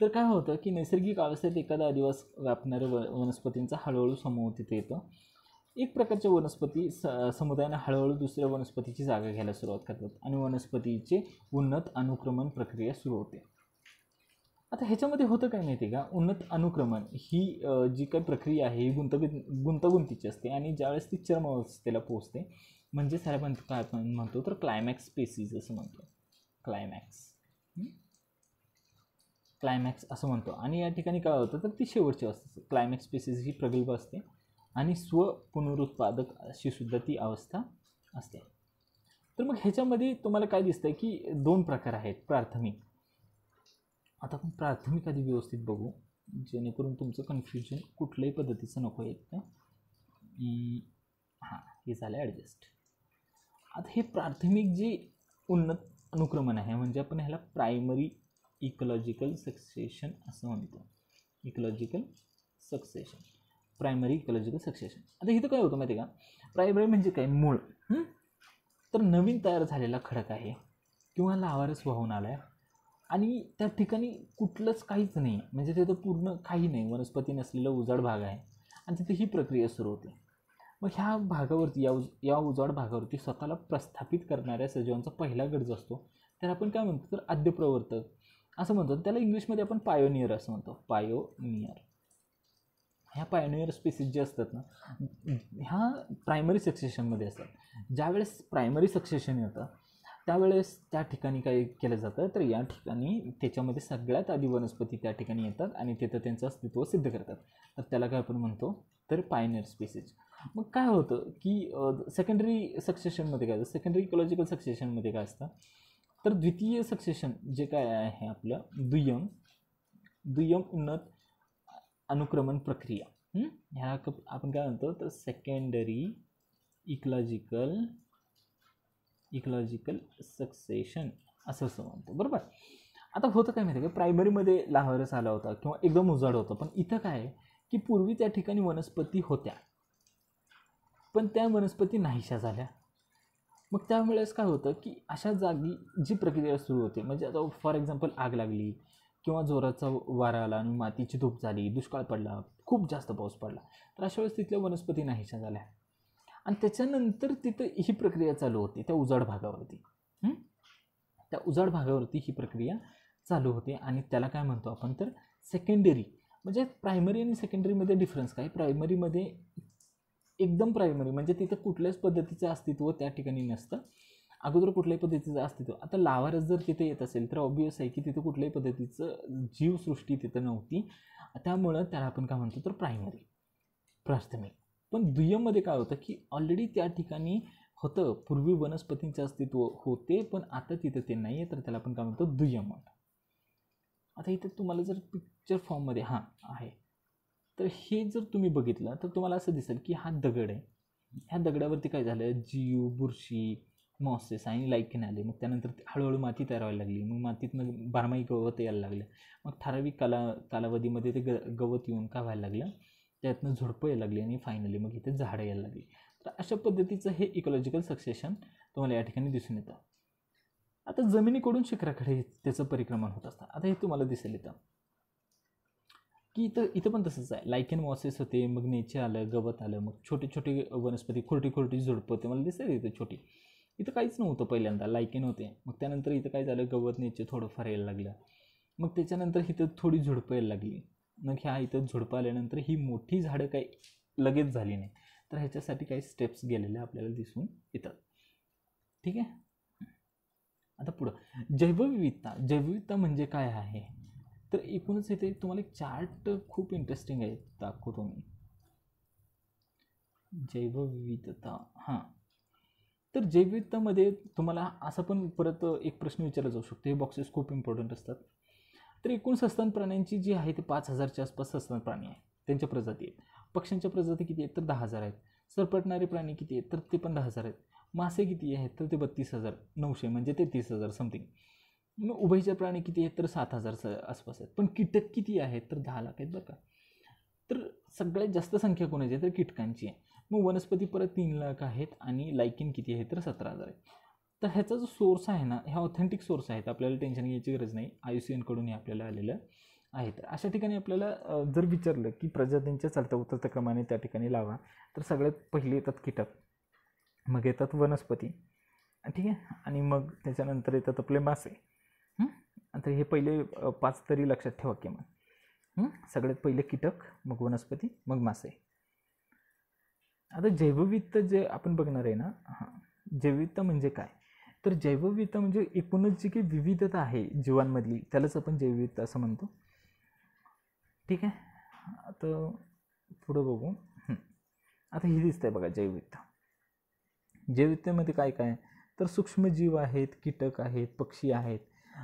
तर काय होतं की नैसर्गिक अवस्थेत एखादा अधिवास व्यापणाऱ्या वनस्पतींचा हळूहळू समूह तिथे येतो. एक प्रकारच्या वनस्पती समुदायाने हळूहळू दुसऱ्या वनस्पतीची जागा घ्यायला सुरुवात करतात आणि वनस्पतीचे उन्नत अनुक्रमण प्रक्रिया सुरू होते. आता ह्याच्यामध्ये होतं काय माहिती आहे का, उन्नत अनुक्रमण ही जी काही प्रक्रिया आहे ही गुंतागुंतीची असते आणि ज्यावेळेस ती चरमावस्थेला पोहोचते म्हणजे त्याला काय आपण म्हणतो तर क्लायमॅक्स स्पेसिस असं म्हणतो. क्लायमॅक्स असं म्हणतो. आणि या ठिकाणी काय होतं तर ती शेवटची अवस्था. क्लायमॅक्स स्पेसिस ही प्रगल्भ असते आणि पुनरुत्पादक अशी सुद्धा ती अवस्था असते. तर मग ह्याच्यामध्ये तुम्हाला काय दिसतंय की 2 प्रकार आहेत प्राथमिक. आता आपण प्राथमिक आधी व्यवस्थित बघू जेणेकरून तुमचं कन्फ्युजन कुठल्याही पद्धतीचं नको येतं. हे झालं ॲडजस्ट. आता हे प्राथमिक जे उन्नत अनुक्रमण आहे म्हणजे आपण ह्याला प्रायमरी इकॉलॉजिकल सक्सेशन असं म्हणतो. Primary ecological succession. आता इथं काय होतं माहिती आहे का, प्रायमरी म्हणजे काय, मूळ. तर नवीन तयार झालेला खडक आहे किंवा लावारस वाहून आला आहे आणि त्या ठिकाणी कुठलंच काहीच नाही, म्हणजे तिथं पूर्ण काही नाही, वनस्पती नसलेला उजाड भाग आहे आणि तिथे ही प्रक्रिया सुरू होते. मग ह्या भागावरती या उजाड भागावरती स्वतःला प्रस्थापित करणाऱ्या सजीवांचा पहिला गट जो असतो त्याला आपण काय म्हणतो तर आद्यप्रवर्तक असं म्हणतो. त्याला इंग्लिशमध्ये आपण पायोनियर असं म्हणतो. ह्या पायोनियर स्पेसिस जे असतात ना ह्या प्रायमरी सक्सेशनमध्ये असतात. ज्यावेळेस प्रायमरी सक्सेशन येतं त्यावेळेस त्या ठिकाणी काय केलं जातं तर या ठिकाणी त्याच्यामध्ये सगळ्यात आधी वनस्पती त्या ठिकाणी येतात आणि तिथं त्यांचं अस्तित्व सिद्ध करतात. तर त्याला काय आपण म्हणतो तर पायोनियर स्पेसिस. मग काय होतं की सेकंडरी सक्सेशनमध्ये काय असतं, सेकंडरी इकॉलॉजिकल सक्सेशनमध्ये काय असतं तर द्वितीय सक्सेशन जे काय आहे आपलं दुय्यम उन्नत अनुक्रमण प्रक्रिया, ह्या आपण काय म्हणतो तर सेकंडरी इकॉलॉजिकल सक्सेशन असं म्हणतो. बरोबर. आता होतं काय माहिती आहे का, प्रायमरीमध्ये लावारस आला होता किंवा एकदम उजाड होतं, पण इथं काय आहे की पूर्वी त्या ठिकाणी वनस्पती होत्या पण त्या वनस्पती नाहीशा झाल्या. मग त्यावेळेस काय होतं की अशा जागी जी प्रक्रिया सुरू होते, म्हणजे आता फॉर एक्झाम्पल आग लागली किंवा जोराचा वारा आला आणि मातीची धूप झाली, दुष्काळ पडला, खूप जास्त पाऊस पडला, तर अशा वेळेस तिथल्या वनस्पती नाहीशा झाल्या आणि त्याच्यानंतर तिथं ही प्रक्रिया चालू होती त्या उजाड भागावरती ही प्रक्रिया चालू होते आणि त्याला काय म्हणतो आपण तर सेकंडरी. म्हणजे प्रायमरी आणि सेकंडरीमध्ये डिफरन्स काय, प्रायमरीमध्ये एकदम प्रायमरी म्हणजे तिथं कुठल्याच पद्धतीचं अस्तित्व त्या ठिकाणी नसतं, अगोदर कुठल्याही पद्धतीचं अस्तित्व. आता लावारस जर तिथे येत असेल तर ऑब्वियस आहे की तिथं कुठल्याही पद्धतीचं जीवसृष्टी तिथं नव्हती, त्यामुळं त्याला आपण काय म्हणतो तर प्राथमिक. पण दुय्यममध्ये काय होतं की ऑलरेडी त्या ठिकाणी होतं, पूर्वी वनस्पतींचे अस्तित्व होते पण आता तिथं ते नाही आहे, तर त्याला आपण काय म्हणतो दुय्यम म्हणतो. आता इथं तुम्हाला जर पिक्चर फॉर्ममध्ये हां आहे, तर हे जर तुम्ही बघितलं तर तुम्हाला असं दिसेल की हा दगड आहे, ह्या दगडावरती काय झालं, जीव, बुरशी, मॉसेस आणि लायकेन आले. मग त्यानंतर हळूहळू माती तयार व्हायला लागली, मग मातीतनं बारमाही गवत यायला लागलं, मग ठराविक कालावधीमध्ये ते गवत येऊन काय व्हायला लागलं, त्यातनं झुडपं यायला लागली आणि फायनली मग इथे झाडं यायला लागली. तर अशा पद्धतीचं हे इकॉलॉजिकल सक्सेशन तुम्हाला या ठिकाणी दिसून येतं. आता जमिनीकडून शिखराकडे त्याचं परिक्रमण होत असतं. आता हे तुम्हाला दिसेल इथं की इथं पण तसंच आहे, लायकेन मॉसेस होते, मग नेचे आलं, गवत आलं, मग छोटे छोटे वनस्पती, खोटी खोटी झुडपं होते, मला दिसेल इथं छोटी. इथं काहीच नव्हतं पहिल्यांदा, लायकेन होते, मग त्यानंतर इथं काय झालं, गवत नेचे थोडंफार यायला लागलं, मग त्याच्यानंतर इथं थोडी झुडपं यायला लागली, मग ह्या इथं झुडपं आल्यानंतर ही मोठी झाडं काही लगेच झाली नाही, तर ह्याच्यासाठी काही स्टेप्स गेलेले आपल्याला दिसून येतात. ठीक आहे. आता पुढं जैवविविधता म्हणजे काय आहे, तर एकूणच इथे तुम्हाला एक चार्ट खूप इंटरेस्टिंग आहे, दाखवतो मी. जैवविविधता, हां, तर जैवविविधतामध्ये तुम्हाला असं पण परत एक प्रश्न विचारला जाऊ शकतो, हे बॉक्सेस खूप इम्पॉर्टंट असतात. तर एकूण सस्तन प्राण्यांची जी आहे ते 5,000च्या आसपास सस्तन प्राणी आहेत, त्यांच्या प्रजाती आहेत. पक्ष्यांच्या प्रजाती किती आहेत, तर 10,000 आहेत. सरपटणारे प्राणी किती आहेत, तर ते पण 10,000 आहेत. मासे किती आहेत, तर ते 32,900 म्हणजे ते 30,000 समथिंग. मग उभयचर प्राणी किती आहेत, तर 7,000 आसपास आहेत. पण कीटक किती आहेत, तर 10 लाख आहेत बरं का. तर सगळ्यात जास्त संख्या कोणाची आहे, तर कीटकांची आहे. मग वनस्पती परत 3 लाख आहेत आणि लायकिन किती आहे, तर 17,000 आहे. तर ह्याचा जो सोर्स आहे ना, ह्या ऑथेंटिक सोर्स आहेत, आपल्याला टेन्शन घ्यायची गरज नाही, IUCN कडून हे आपल्याला आलेलं आहे. तर अशा ठिकाणी आपल्याला जर विचारलं की प्रजातींच्या चढत्या उतरत्या क्रमाने त्या ठिकाणी लावा, तर सगळ्यात पहिले येतात कीटक, मग येतात वनस्पती, ठीक आहे, आणि मग त्याच्यानंतर येतात आपले मासे. आता हे पहिले 5 तरी लक्षात ठेवा किंवा सगळ्यात पहिले कीटक, मग वनस्पती, मग मासे. आता जैवविविधता जे आपण बघणार आहे ना, हां, जैवविविधता म्हणजे काय, तर जैवविविधता म्हणजे एकूणच जी काही विविधता आहे जीवांमधली, त्यालाच आपण जैवविविधता असं म्हणतो. ठीक आहे. आता पुढं बघू. आता हे दिसतंय बघा जैवविविधता. जैवविविधतेमध्ये काय काय, तर सूक्ष्मजीव आहेत, कीटक आहेत, पक्षी आहेत,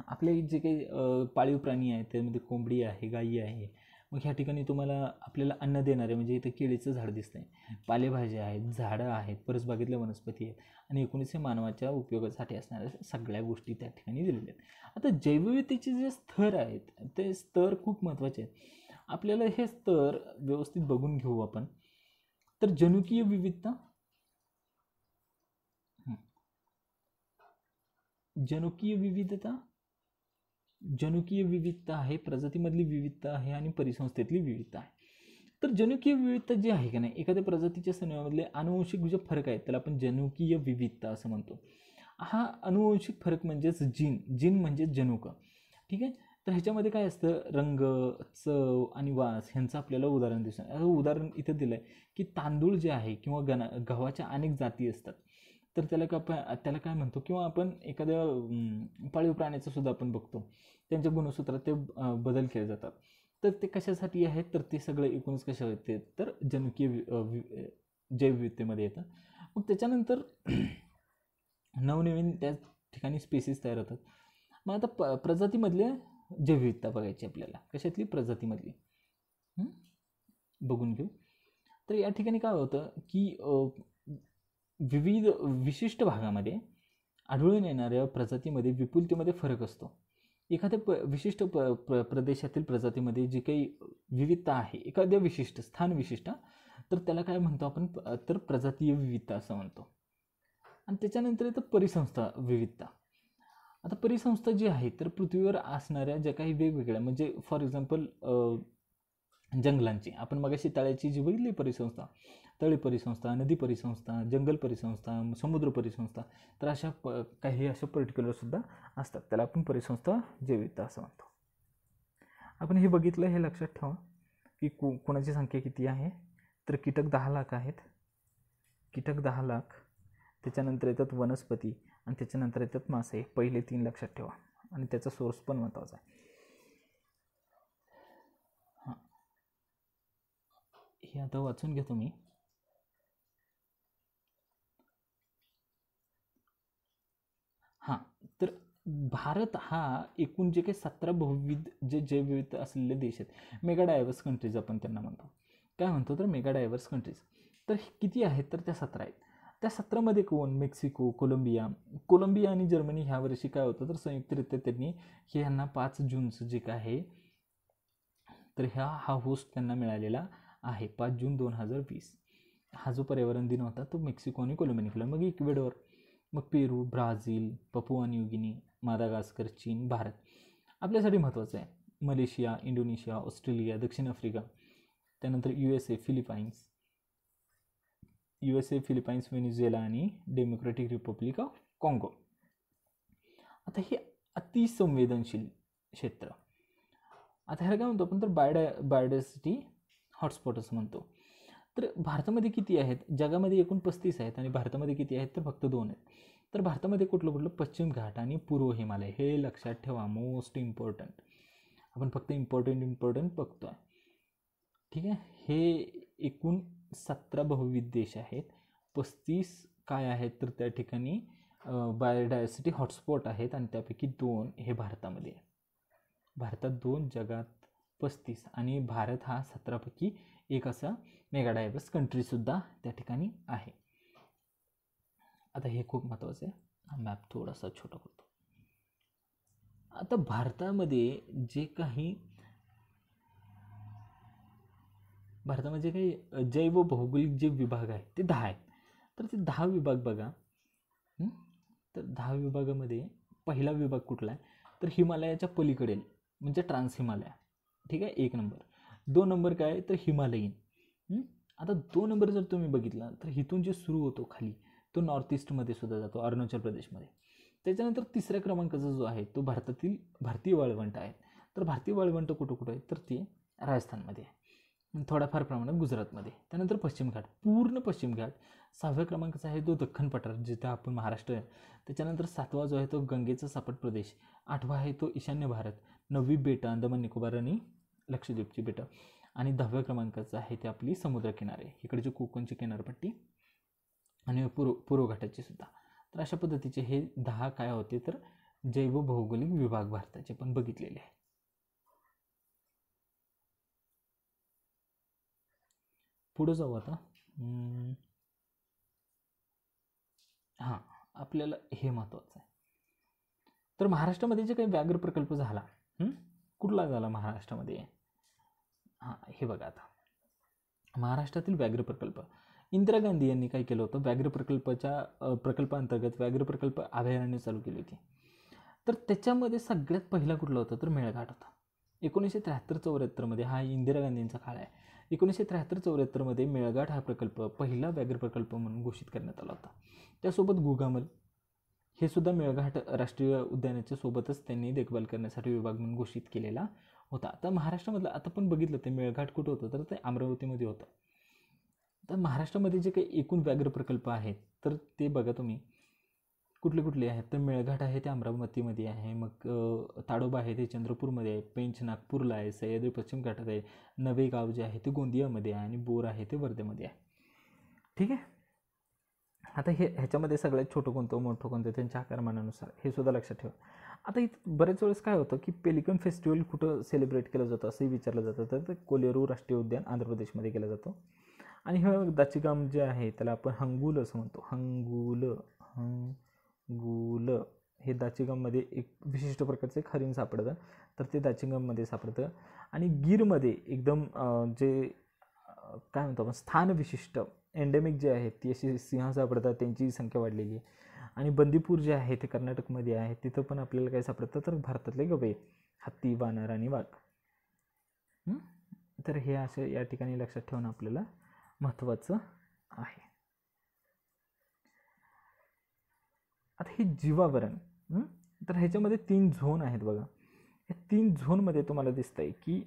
आपले जे काही पाळीव प्राणी आहेत, त्यामध्ये कोंबडी आहे, गायी आहे. मग ह्या ठिकाणी तुम्हाला आपल्याला अन्न देणारे म्हणजे इथं केळीचं झाड दिसतंय, पालेभाज्या आहेत, झाडं आहेत, परसबागेतल्या वनस्पती आहेत, आणि 19 मानवाच्या उपयोगासाठी असणाऱ्या सगळ्या गोष्टी त्या ठिकाणी दिलेल्या आहेत. आता जैवविविधतेचे जे स्तर आहेत, ते स्तर खूप महत्त्वाचे आहेत. आपल्याला हे स्तर व्यवस्थित बघून घेऊ आपण. तर जनुकीय विविधता, जनुकीय विविधता आहे, प्रजातीमधली विविधता आहे, आणि परिसंस्थेतली विविधता आहे. तर जनुकीय विविधता जी आहे का नाही, एखाद्या प्रजातीच्या समूहामधले अनुवंशिक जे फरक आहेत त्याला आपण जनुकीय विविधता असं म्हणतो. हा अनुवंशिक फरक म्हणजेच जीन म्हणजेच जनुक. ठीक आहे. तर ह्याच्यामध्ये काय असतं, रंग, चव आणि वास ह्यांचं आपल्याला उदाहरण दिसतं. उदाहरण इथं दिलं आहे की तांदूळ जे आहे किंवा गव्हाच्या अनेक जाती असतात, तर त्याला काय म्हणतो, किंवा आपण एखाद्या पाळीव प्राण्याचं सुद्धा आपण बघतो, त्यांच्या गुणसूत्रात ते बदल केले जातात. तर ते कशासाठी आहेत, तर ते सगळं एकूणच कशा येते, तर जनुकीय जैवविविधतेमध्ये येतं. मग त्याच्यानंतर नवनवीन त्या ठिकाणी स्पेसिस तयार होतात. मग आता प्रजातीमधले जैवविविधता बघायची आपल्याला, कशातली, प्रजातीमधली. बघून घेऊ. तर या ठिकाणी काय होतं की विविध विशिष्ट भागामध्ये आढळून येणाऱ्या प्रजातीमध्ये विपुलतेमध्ये फरक असतो. एखाद्या विशिष्ट प्रदेशातील प्रजातीमध्ये जी काही विविधता आहे, एखाद्या विशिष्ट स्थान विशिष्ट, तर त्याला काय म्हणतो आपण, तर प्रजातीय विविधता असं म्हणतो. आणि त्याच्यानंतर येतं परिसंस्था विविधता. आता परिसंस्था जी आहे, तर पृथ्वीवर असणाऱ्या ज्या काही वेगवेगळ्या, म्हणजे फॉर एक्झाम्पल जंगलांची, आपण मगाशी तळ्याची जी बघितली परिसंस्था, तळी परिसंस्था, नदी परिसंस्था, जंगल परिसंस्था, समुद्र परिसंस्था, तर अशा काही अशा पर्टिक्युलरसुद्धा असतात, त्याला आपण परिसंस्था जैवविविधता असं म्हणतो. आपण हे बघितलं, हे लक्षात ठेवा की कोणाची संख्या किती आहे, तर कीटक 10 लाख आहेत, कीटक 10 लाख, त्याच्यानंतर येतात वनस्पती, आणि त्याच्यानंतर येतात मासे. पहिले 3 लक्षात ठेवा, आणि त्याचा सोर्स पण महत्त्वाचा आहे. हां, हे आता वाचून घेतो मी. हां, तर भारत हा एकूण जे काही 17 बहुविध जे जैवविविधता असलेले देश आहेत, मेगा डायव्हर्स कंट्रीज आपण त्यांना म्हणतो. काय म्हणतो तर मेगा डायव्हर्स कंट्रीज. तर किती आहेत तर त्या 17 आहेत. त्या 17मध्ये कोण? मेक्सिको, कोलंबिया आणि जर्मनी. ह्या वर्षी काय होतं तर संयुक्तरित्या त्यांनी हे यांना 5 जूनचं जे काय आहे तर हा होस्ट त्यांना मिळालेला आहे 5 जून 2020. हा जो पर्यावरण दिन होता तो मेक्सिको आणि कोलंबियाने केला. मग इक्वेडोर, मग Peru, Brazil, Papua New Guinea, Madagascar, चीन, भारत आपल्यासाठी महत्त्वाचं आहे. मलेशिया, इंडोनेशिया, ऑस्ट्रेलिया, दक्षिण आफ्रिका, त्यानंतर USA, फिलिपाईन्स, व्हेनेझुएला आणि डेमोक्रॅटिक रिपब्लिक ऑफ कॉंगो. आता हे अतिसंवेदनशील क्षेत्र. आता ह्याला काय म्हणतो आपण तर बायोडायव्हर्सिटी हॉटस्पॉट असं म्हणतो. तर भारतामध्ये किती आहेत? जगामध्ये एकूण 35 आहेत आणि भारतामध्ये किती आहेत तर फक्त 2 आहेत. तर भारतामध्ये कुठलं पश्चिम घाट आणि पूर्व हिमालय. हे लक्षात ठेवा, मोस्ट इम्पॉर्टंट. आपण फक्त इम्पॉर्टंट बघतोय. ठीक आहे. हे एकूण 17 बहुविध देश आहेत. 35 काय आहेत तर त्या ठिकाणी बायोडायव्हर्सिटी हॉटस्पॉट आहेत आणि त्यापैकी 2 हे भारतामध्ये आहे. भारतात 2, जगात 35 आणि भारत हा 17 पैकी एक असा मेगा डायव्हर्स कंट्रीसुद्धा त्या ठिकाणी आहे. आता हे खूप महत्त्वाचं आहे. हा मॅप थोडासा छोटा करतो. आता भारतामध्ये जे काही जैव भौगोलिक जे विभाग आहेत ते 10 आहेत. तर ते 10 विभाग बघा. तर 10 विभागामध्ये पहिला विभाग कुठला आहे तर हिमालयाच्या पलीकडील म्हणजे ट्रान्स हिमालय. ठीक आहे, 1 नंबर. 2 नंबर काय तर हिमालयीन. आता 2 नंबर जर तुम्ही बघितला तर इथून जे सुरू होतो खाली तो नॉर्थ ईस्टमध्ये सुद्धा जातो, अरुणाचल प्रदेशमध्ये. त्याच्यानंतर 3ऱ्या क्रमांकाचा जो आहे तो भारतीय वाळवंट आहे. तर भारतीय वाळवंट कुठं आहे तर ते राजस्थानमध्ये आहे, थोड्याफार प्रमाणात गुजरातमध्ये. त्यानंतर पश्चिम घाट, पूर्ण पश्चिम घाट. 6व्या क्रमांकाचा आहे तो दख्खन पठार जिथं आपण महाराष्ट्र आहे. त्याच्यानंतर 7वा जो आहे तो गंगेचा सापट प्रदेश. 8वा आहे तो ईशान्य भारत. 9वी बेटं, अंदमान निकोबार आणि लक्षद्वीपची बेटं. आणि 10व्या क्रमांकाचं आहे ते आपली समुद्रकिनारे, इकडची कोकणची किनारपट्टी आणि पूर्व घाटाची सुद्धा. तर अशा पद्धतीचे हे 10 काय होते तर जैव भौगोलिक विभाग भारताचे पण बघितलेले आहे. पुढे जाऊ आता. हां, आपल्याला हे महत्त्वाचं आहे. तर महाराष्ट्रामध्ये जे काही व्याघ्र प्रकल्प झाला, कुठला झाला महाराष्ट्रामध्ये? हां, हे बघा आता महाराष्ट्रातील व्याघ्र प्रकल्प. इंदिरा गांधी यांनी काय केलं होतं, व्याघ्र प्रकल्पाअंतर्गत व्याघ्र प्रकल्प अभयारण्य चालू केली होती. तर त्याच्यामध्ये सगळ्यात पहिला कुठला होता तर मेळघाट होता. 1973-74 हा इंदिरा गांधींचा काळ आहे. 1973-74 मेळघाट हा प्रकल्प पहिला व्याघ्र प्रकल्प म्हणून घोषित करण्यात आला होता. त्यासोबत गुगामल हे सुद्धा मेळघाट राष्ट्रीय उद्यानाच्या सोबतच त्यांनी देखभाल करण्यासाठी विभाग म्हणून घोषित केलेला होता. आता महाराष्ट्रामधलं आता पण बघितलं ते मेळघाट कुठं होतं तर ते अमरावतीमध्ये होतं. तर महाराष्ट्रामध्ये जे काही एकूण व्याघ्र प्रकल्प आहेत तर ते बघा तुम्ही कुठले आहेत तर मेळघाट आहे ते अमरावतीमध्ये आहे, मग ताडोबा आहे ते चंद्रपूरमध्ये आहे, पेंच नागपूरला आहे, सह्याद्री पश्चिम घाटात आहे, नवेगाव जे आहे ते गोंदियामध्ये आहे आणि बोर आहे ते वर्धेमध्ये आहे. ठीक आहे. आता ह्याच्यामध्ये सगळ्यात छोटं कोणतं मोठं कोणतं त्यांच्या आकारमानानुसार हे सुद्धा लक्षात ठेवा. आता इथं बरेच वेळेस काय होतं की पेलिकन फेस्टिवल कुठं सेलिब्रेट केलं जातं असंही विचारलं जातं. तर ते कोलेरू राष्ट्रीय उद्यान आंध्र प्रदेशमध्ये केलं जातो. आणि हे दाचिगाम जे आहे त्याला आपण हंगूल असं म्हणतो. हंगूल हे दाचिगाममध्ये एक विशिष्ट प्रकारचं एक हरिण सापडतं, तर ते दाचिगाममध्ये सापडतं. आणि गीरमध्ये एकदम जे काय म्हणतो आपण स्थान विशिष्ट एंडेमिक जे आहेत ती अशी सिंह सापडतात, त्यांची संख्या वाढलेली आहे. आणि बंदीपूर जे आहे ते कर्नाटकमध्ये आहे, तिथं पण आपल्याला काय सापडतं तर भारतातले गवे, हत्ती, वानर आणि वाघ. तर हे असं या ठिकाणी लक्षात ठेवणं आपल्याला महत्त्वाचं आहे. आता हे जीवावरण, तर ह्याच्यामध्ये 3 झोन आहेत बघा. या 3 झोनमध्ये तुम्हाला दिसतंय की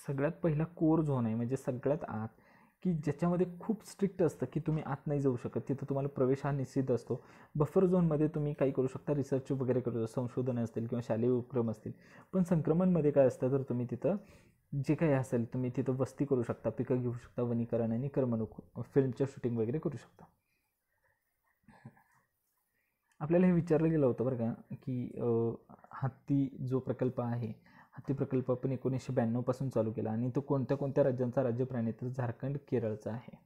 सगळ्यात पहिला कोर झोन आहे म्हणजे सगळ्यात आत, की ज्याच्यामध्ये खूप स्ट्रिक्ट असतं की तुम्ही आत नाही जाऊ शकत, तिथं तुम्हाला प्रवेश हा निश्चित असतो. बफर झोनमध्ये तुम्ही काही करू शकता, रिसर्च वगैरे करू शकता, संशोधन असतील किंवा शालेय उपक्रम असतील. पण संक्रमणमध्ये काय असतं तर तुम्ही तिथं जे काही असेल तुम्ही तिथं वस्ती करू शकता, पिकं घेऊ शकता, वनीकरण आणि करमणूक, फिल्मचं शूटिंग वगैरे करू शकता. आपल्याला हे विचारलं गेलं होतं बरं का की हत्ती जो प्रकल्प आहे, हत्ती प्रकल्प आपण 1992 पासून चालू केला आणि तो कोणत्या कोणत्या राज्यांचा राज्य प्राणी, तर झारखंड, केरळचा आहे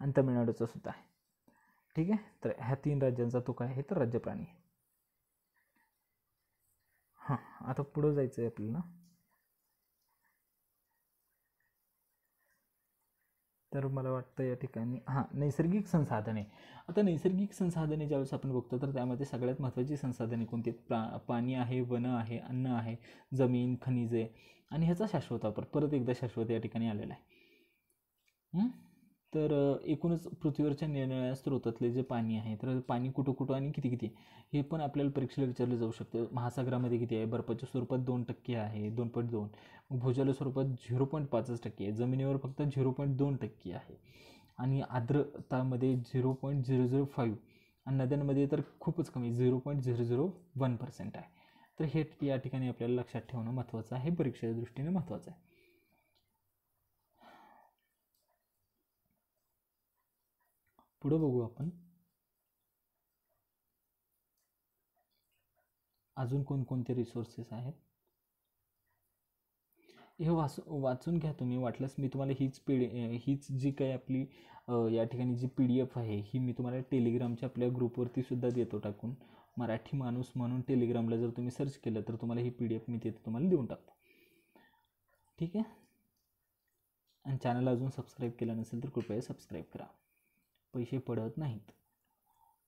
आणि तमिळनाडूचा सुद्धा आहे. ठीक आहे, तर ह्या 3 राज्यांचा तो काय आहे तर राज्य प्राणी आहे. हां, आता पुढं जायचं आहे आपल्याला. तर मला वाटतं या ठिकाणी नैसर्गिक संसाधने. आता नैसर्गिक संसाधने ज्यावेळेस आपण बघतो तर त्यामध्ये सगळ्यात महत्त्वाची संसाधने कोणती आहेत? पाणी आहे, वन आहे, अन्न आहे, जमीन, खनिजे आणि ह्याचा शाश्वत वापर. परत एकदा शाश्वत या ठिकाणी आलेला आहे. तर एकूणच पृथ्वीवरच्या निरनिराळ्या स्रोतातले जे पाणी आहे, तर पाणी कुठं कुठं आणि किती किती हे पण आपल्याला परीक्षेला विचारलं जाऊ शकतं. महासागरामध्ये किती आहे? बर्फाच्या स्वरूपात 2% आहे, 2.2. भूजल स्वरूपात 0.5% आहे, जमिनीवर फक्त 0.2% आहे आणि आर्द्रतामध्ये 0.005 आणि नद्यांमध्ये तर खूपच कमी 0.001% आहे. तर हे या ठिकाणी आपल्याला लक्षात ठेवणं महत्त्वाचं आहे, परीक्षेच्या दृष्टीने महत्त्वाचं आहे. पुढं बघू आपण अजून कोणकोणते रिसोर्सेस आहेत. हे वाचून घ्या तुम्ही, वाटल्यास मी तुम्हाला हीच जी काही आपली या ठिकाणी जी PDF आहे ही मी तुम्हाला टेलिग्रामच्या आपल्या ग्रुपवरती सुद्धा देतो टाकून. मराठी माणूस म्हणून टेलिग्रामला जर तुम्ही सर्च केलं तर तुम्हाला ही PDF मी तिथे तुम्हाला देऊन टाकतो. ठीक आहे, आणि चॅनल अजून सबस्क्राईब केलं नसेल तर कृपया सबस्क्राईब करा, पैसे पडत नाहीत.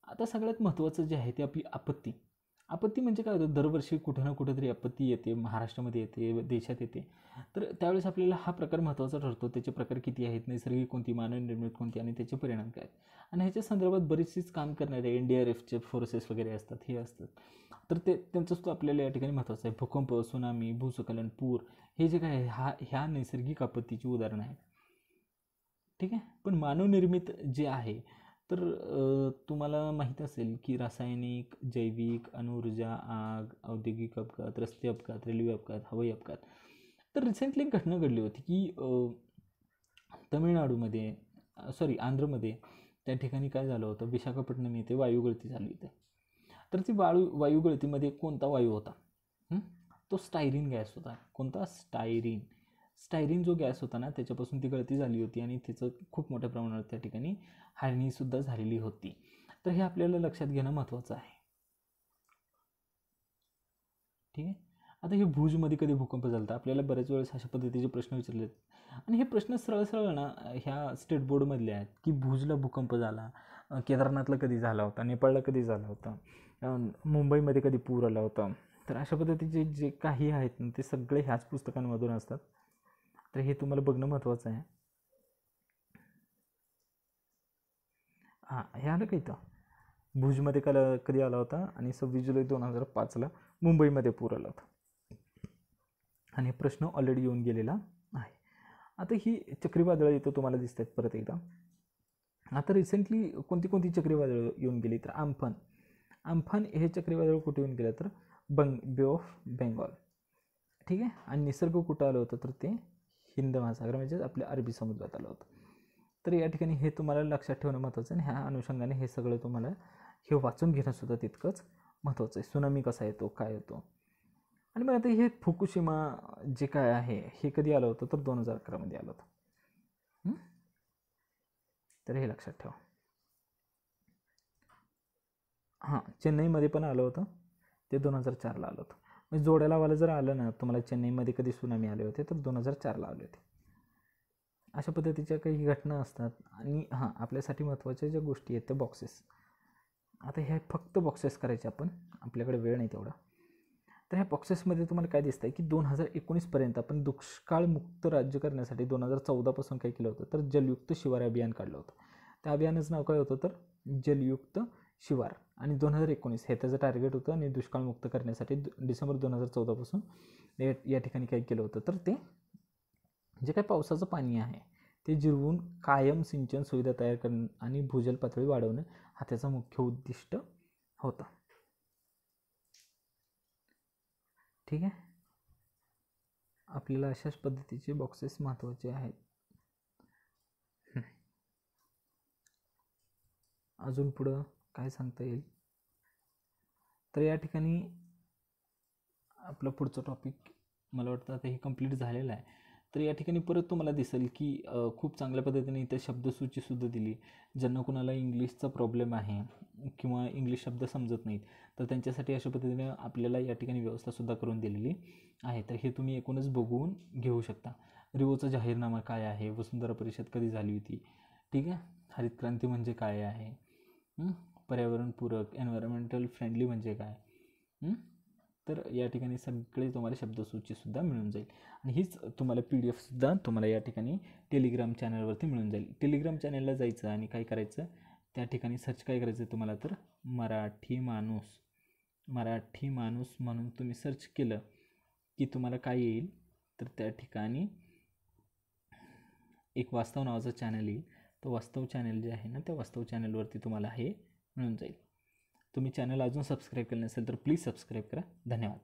आता सगळ्यात महत्त्वाचं जे आहे ते आपली आपत्ती. आपत्ती म्हणजे काय होतं, दरवर्षी कुठं ना कुठंतरी आपत्ती येते, महाराष्ट्रामध्ये येते, देशात येते. तर त्यावेळेस आपल्याला हा प्रकार महत्त्वाचा ठरतो. त्याचे प्रकार किती आहेत, नैसर्गिक कोणती, मानवनिर्मित कोणती आणि त्याचे परिणाम काय आहेत. आणि ह्याच्या संदर्भात बरीचशीच काम करणारे NDRFचे फोर्सेस वगैरे असतात, हे असतात. तर त्यांचं सुद्धा आपल्याला या ठिकाणी महत्त्वाचं आहे. भूकंप, सुनामी, भूस्खलन, पूर हे जे काय आहे ह्या नैसर्गिक आपत्तीची उदाहरणं आहेत. ठीक आहे, पण मानवनिर्मित जे आहे तर तुम्हाला माहीत असेल की रासायनिक, जैविक, अणुऊर्जा, आग, औद्योगिक अपघात, रस्ते अपघात, रेल्वे अपघात, हवाई अपघात. तर रिसेंटली एक घटना घडली होती की तमिळनाडूमध्ये आंध्रमध्ये त्या ठिकाणी काय झालं होतं, विशाखापट्टणम येथे वायुगळती झाली होती. तर ती वायुगळतीमध्ये कोणता वायू होता? तो स्टायरीन गॅस होता. कोणता? स्टायरीन जो गॅस होता ना त्याच्यापासून ती गळती झाली होती आणि त्याचं खूप मोठ्या प्रमाणावर त्या ठिकाणी हानीसुद्धा झालेली होती. तर हे आपल्याला लक्षात घेणं महत्त्वाचं आहे. ठीक आहे, आता हे भुजमध्ये कधी भूकंप झाला, आपल्याला बऱ्याच वेळेस अशा पद्धतीचे प्रश्न विचारले आणि हे प्रश्न सरळ सरळ ना ह्या स्टेट बोर्डमधले आहेत की भुजला भूकंप झाला, केदारनाथला कधी झाला होता, नेपाळला कधी झाला होता, मुंबईमध्ये कधी पूर आला होता. तर अशा पद्धतीचे जे काही आहेत ना ते सगळे ह्याच पुस्तकांमधून असतात. तर हे तुम्हाला बघणं महत्त्वाचं आहे. हे आलं का इथं भुजमध्ये कधी आला होता आणि 26 जुलै 2005ला मुंबईमध्ये पूर आला होता आणि प्रश्न ऑलरेडी येऊन गेलेला आहे. आता ही चक्रीवादळं इथं तुम्हाला दिसत आहेत परत एकदा. आता रिसेंटली कोणती कोणती चक्रीवादळं येऊन गेली तर आम्फान हे चक्रीवादळ कुठे येऊन गेलं तर बे ऑफ बेंगॉल. ठीक आहे, आणि निसर्ग कुठं आलं होतं तर ते हिंद महासागर म्हणजे आपल्या अरबी समुद्रात आलं होतं. तर या ठिकाणी हे तुम्हाला लक्षात ठेवणं महत्त्वाचं आहे आणि ह्या अनुषंगाने हे सगळं तुम्हाला हे वाचून घेणंसुद्धा तितकंच महत्त्वाचं आहे. सुनामी कसा येतो, काय येतो. आणि मग आता हे फुकुशिमा जे काय आहे हे कधी आलं होतं तर 2011मध्ये आलं होतं. तर हे लक्षात ठेवा. चेन्नईमध्ये पण आलं होतं, ते 2004ला आलं होतं. म्हणजे जोड्या लावायला जर आलं ना तुम्हाला चेन्नईमध्ये कधी सुनामी आले होते तर 2004ला आले होते. अशा पद्धतीच्या काही घटना असतात. आणि आपल्यासाठी महत्त्वाच्या ज्या गोष्टी आहेत त्या बॉक्सेस. आता ह्या फक्त बॉक्सेस करायचे आपण, आपल्याकडे वेळ नाही तेवढा. तर ह्या बॉक्सेसमध्ये तुम्हाला काय दिसतं आहे की 2019पर्यंत आपण दुष्काळमुक्त राज्य करण्यासाठी 2014पासून काय केलं होतं तर जलयुक्त शिवार अभियान काढलं होतं. त्या अभियानाचं नाव काय होतं तर जलयुक्त शिवार. आणि 2019 हे त्याचं टार्गेट होतं आणि दुष्काळमुक्त करण्यासाठी डिसेंबर 2014पासून या ठिकाणी काय केलं होतं तर ते जे काही पावसाचं पाणी आहे ते जिरवून कायम सिंचन सुविधा तयार करणं आणि भूजल पातळी वाढवणं हा त्याचा मुख्य उद्दिष्ट होता. ठीक आहे, आपल्याला अशाच पद्धतीचे बॉक्सेस महत्त्वाचे आहेत. अजून पुढं काय सांगता येईल. तर या ठिकाणी आपलं पुढचं टॉपिक मला वाटतं आता हे कंप्लीट झालेलं आहे. तर या ठिकाणी परत तुम्हाला दिसेल की खूप चांगल्या पद्धतीने इथे शब्दसूचीसुद्धा दिली. ज्यांना कुणाला इंग्लिशचा प्रॉब्लेम आहे किंवा इंग्लिश शब्द समजत नाहीत तर त्यांच्यासाठी अशा पद्धतीने आपल्याला या ठिकाणी व्यवस्थासुद्धा करून दिलेली आहे. तर हे तुम्ही एकूणच बघून घेऊ शकता. रिओचा जाहीरनामा काय आहे, वसुंधरा परिषद कधी झाली होती, ठीक आहे, हरित क्रांती म्हणजे काय आहे, पर्यावरणपूरक एन्व्हायरमेंटल फ्रेंडली म्हणजे काय, तर या ठिकाणी सगळे तुम्हाला शब्दसूचीसुद्धा मिळून जाईल. आणि हीच तुम्हाला PDF-सुद्धा तुम्हाला या ठिकाणी टेलिग्राम चॅनलवरती मिळून जाईल. टेलिग्राम चॅनलला जायचं आणि काय करायचं, त्या ठिकाणी सर्च काय करायचं तुम्हाला, तर मराठी माणूस म्हणून तुम्ही सर्च केलं की तुम्हाला काय येईल, तर त्या ठिकाणी एक वास्तव नावाचं चॅनल येईल. तो वास्तव चॅनल जे आहे ना, त्या वास्तव चॅनलवरती तुम्हाला हे मिळून जाईल. तुम्ही चॅनल अजून सबस्क्राईब केलं नसेल तर प्लीज सबस्क्राईब करा. धन्यवाद.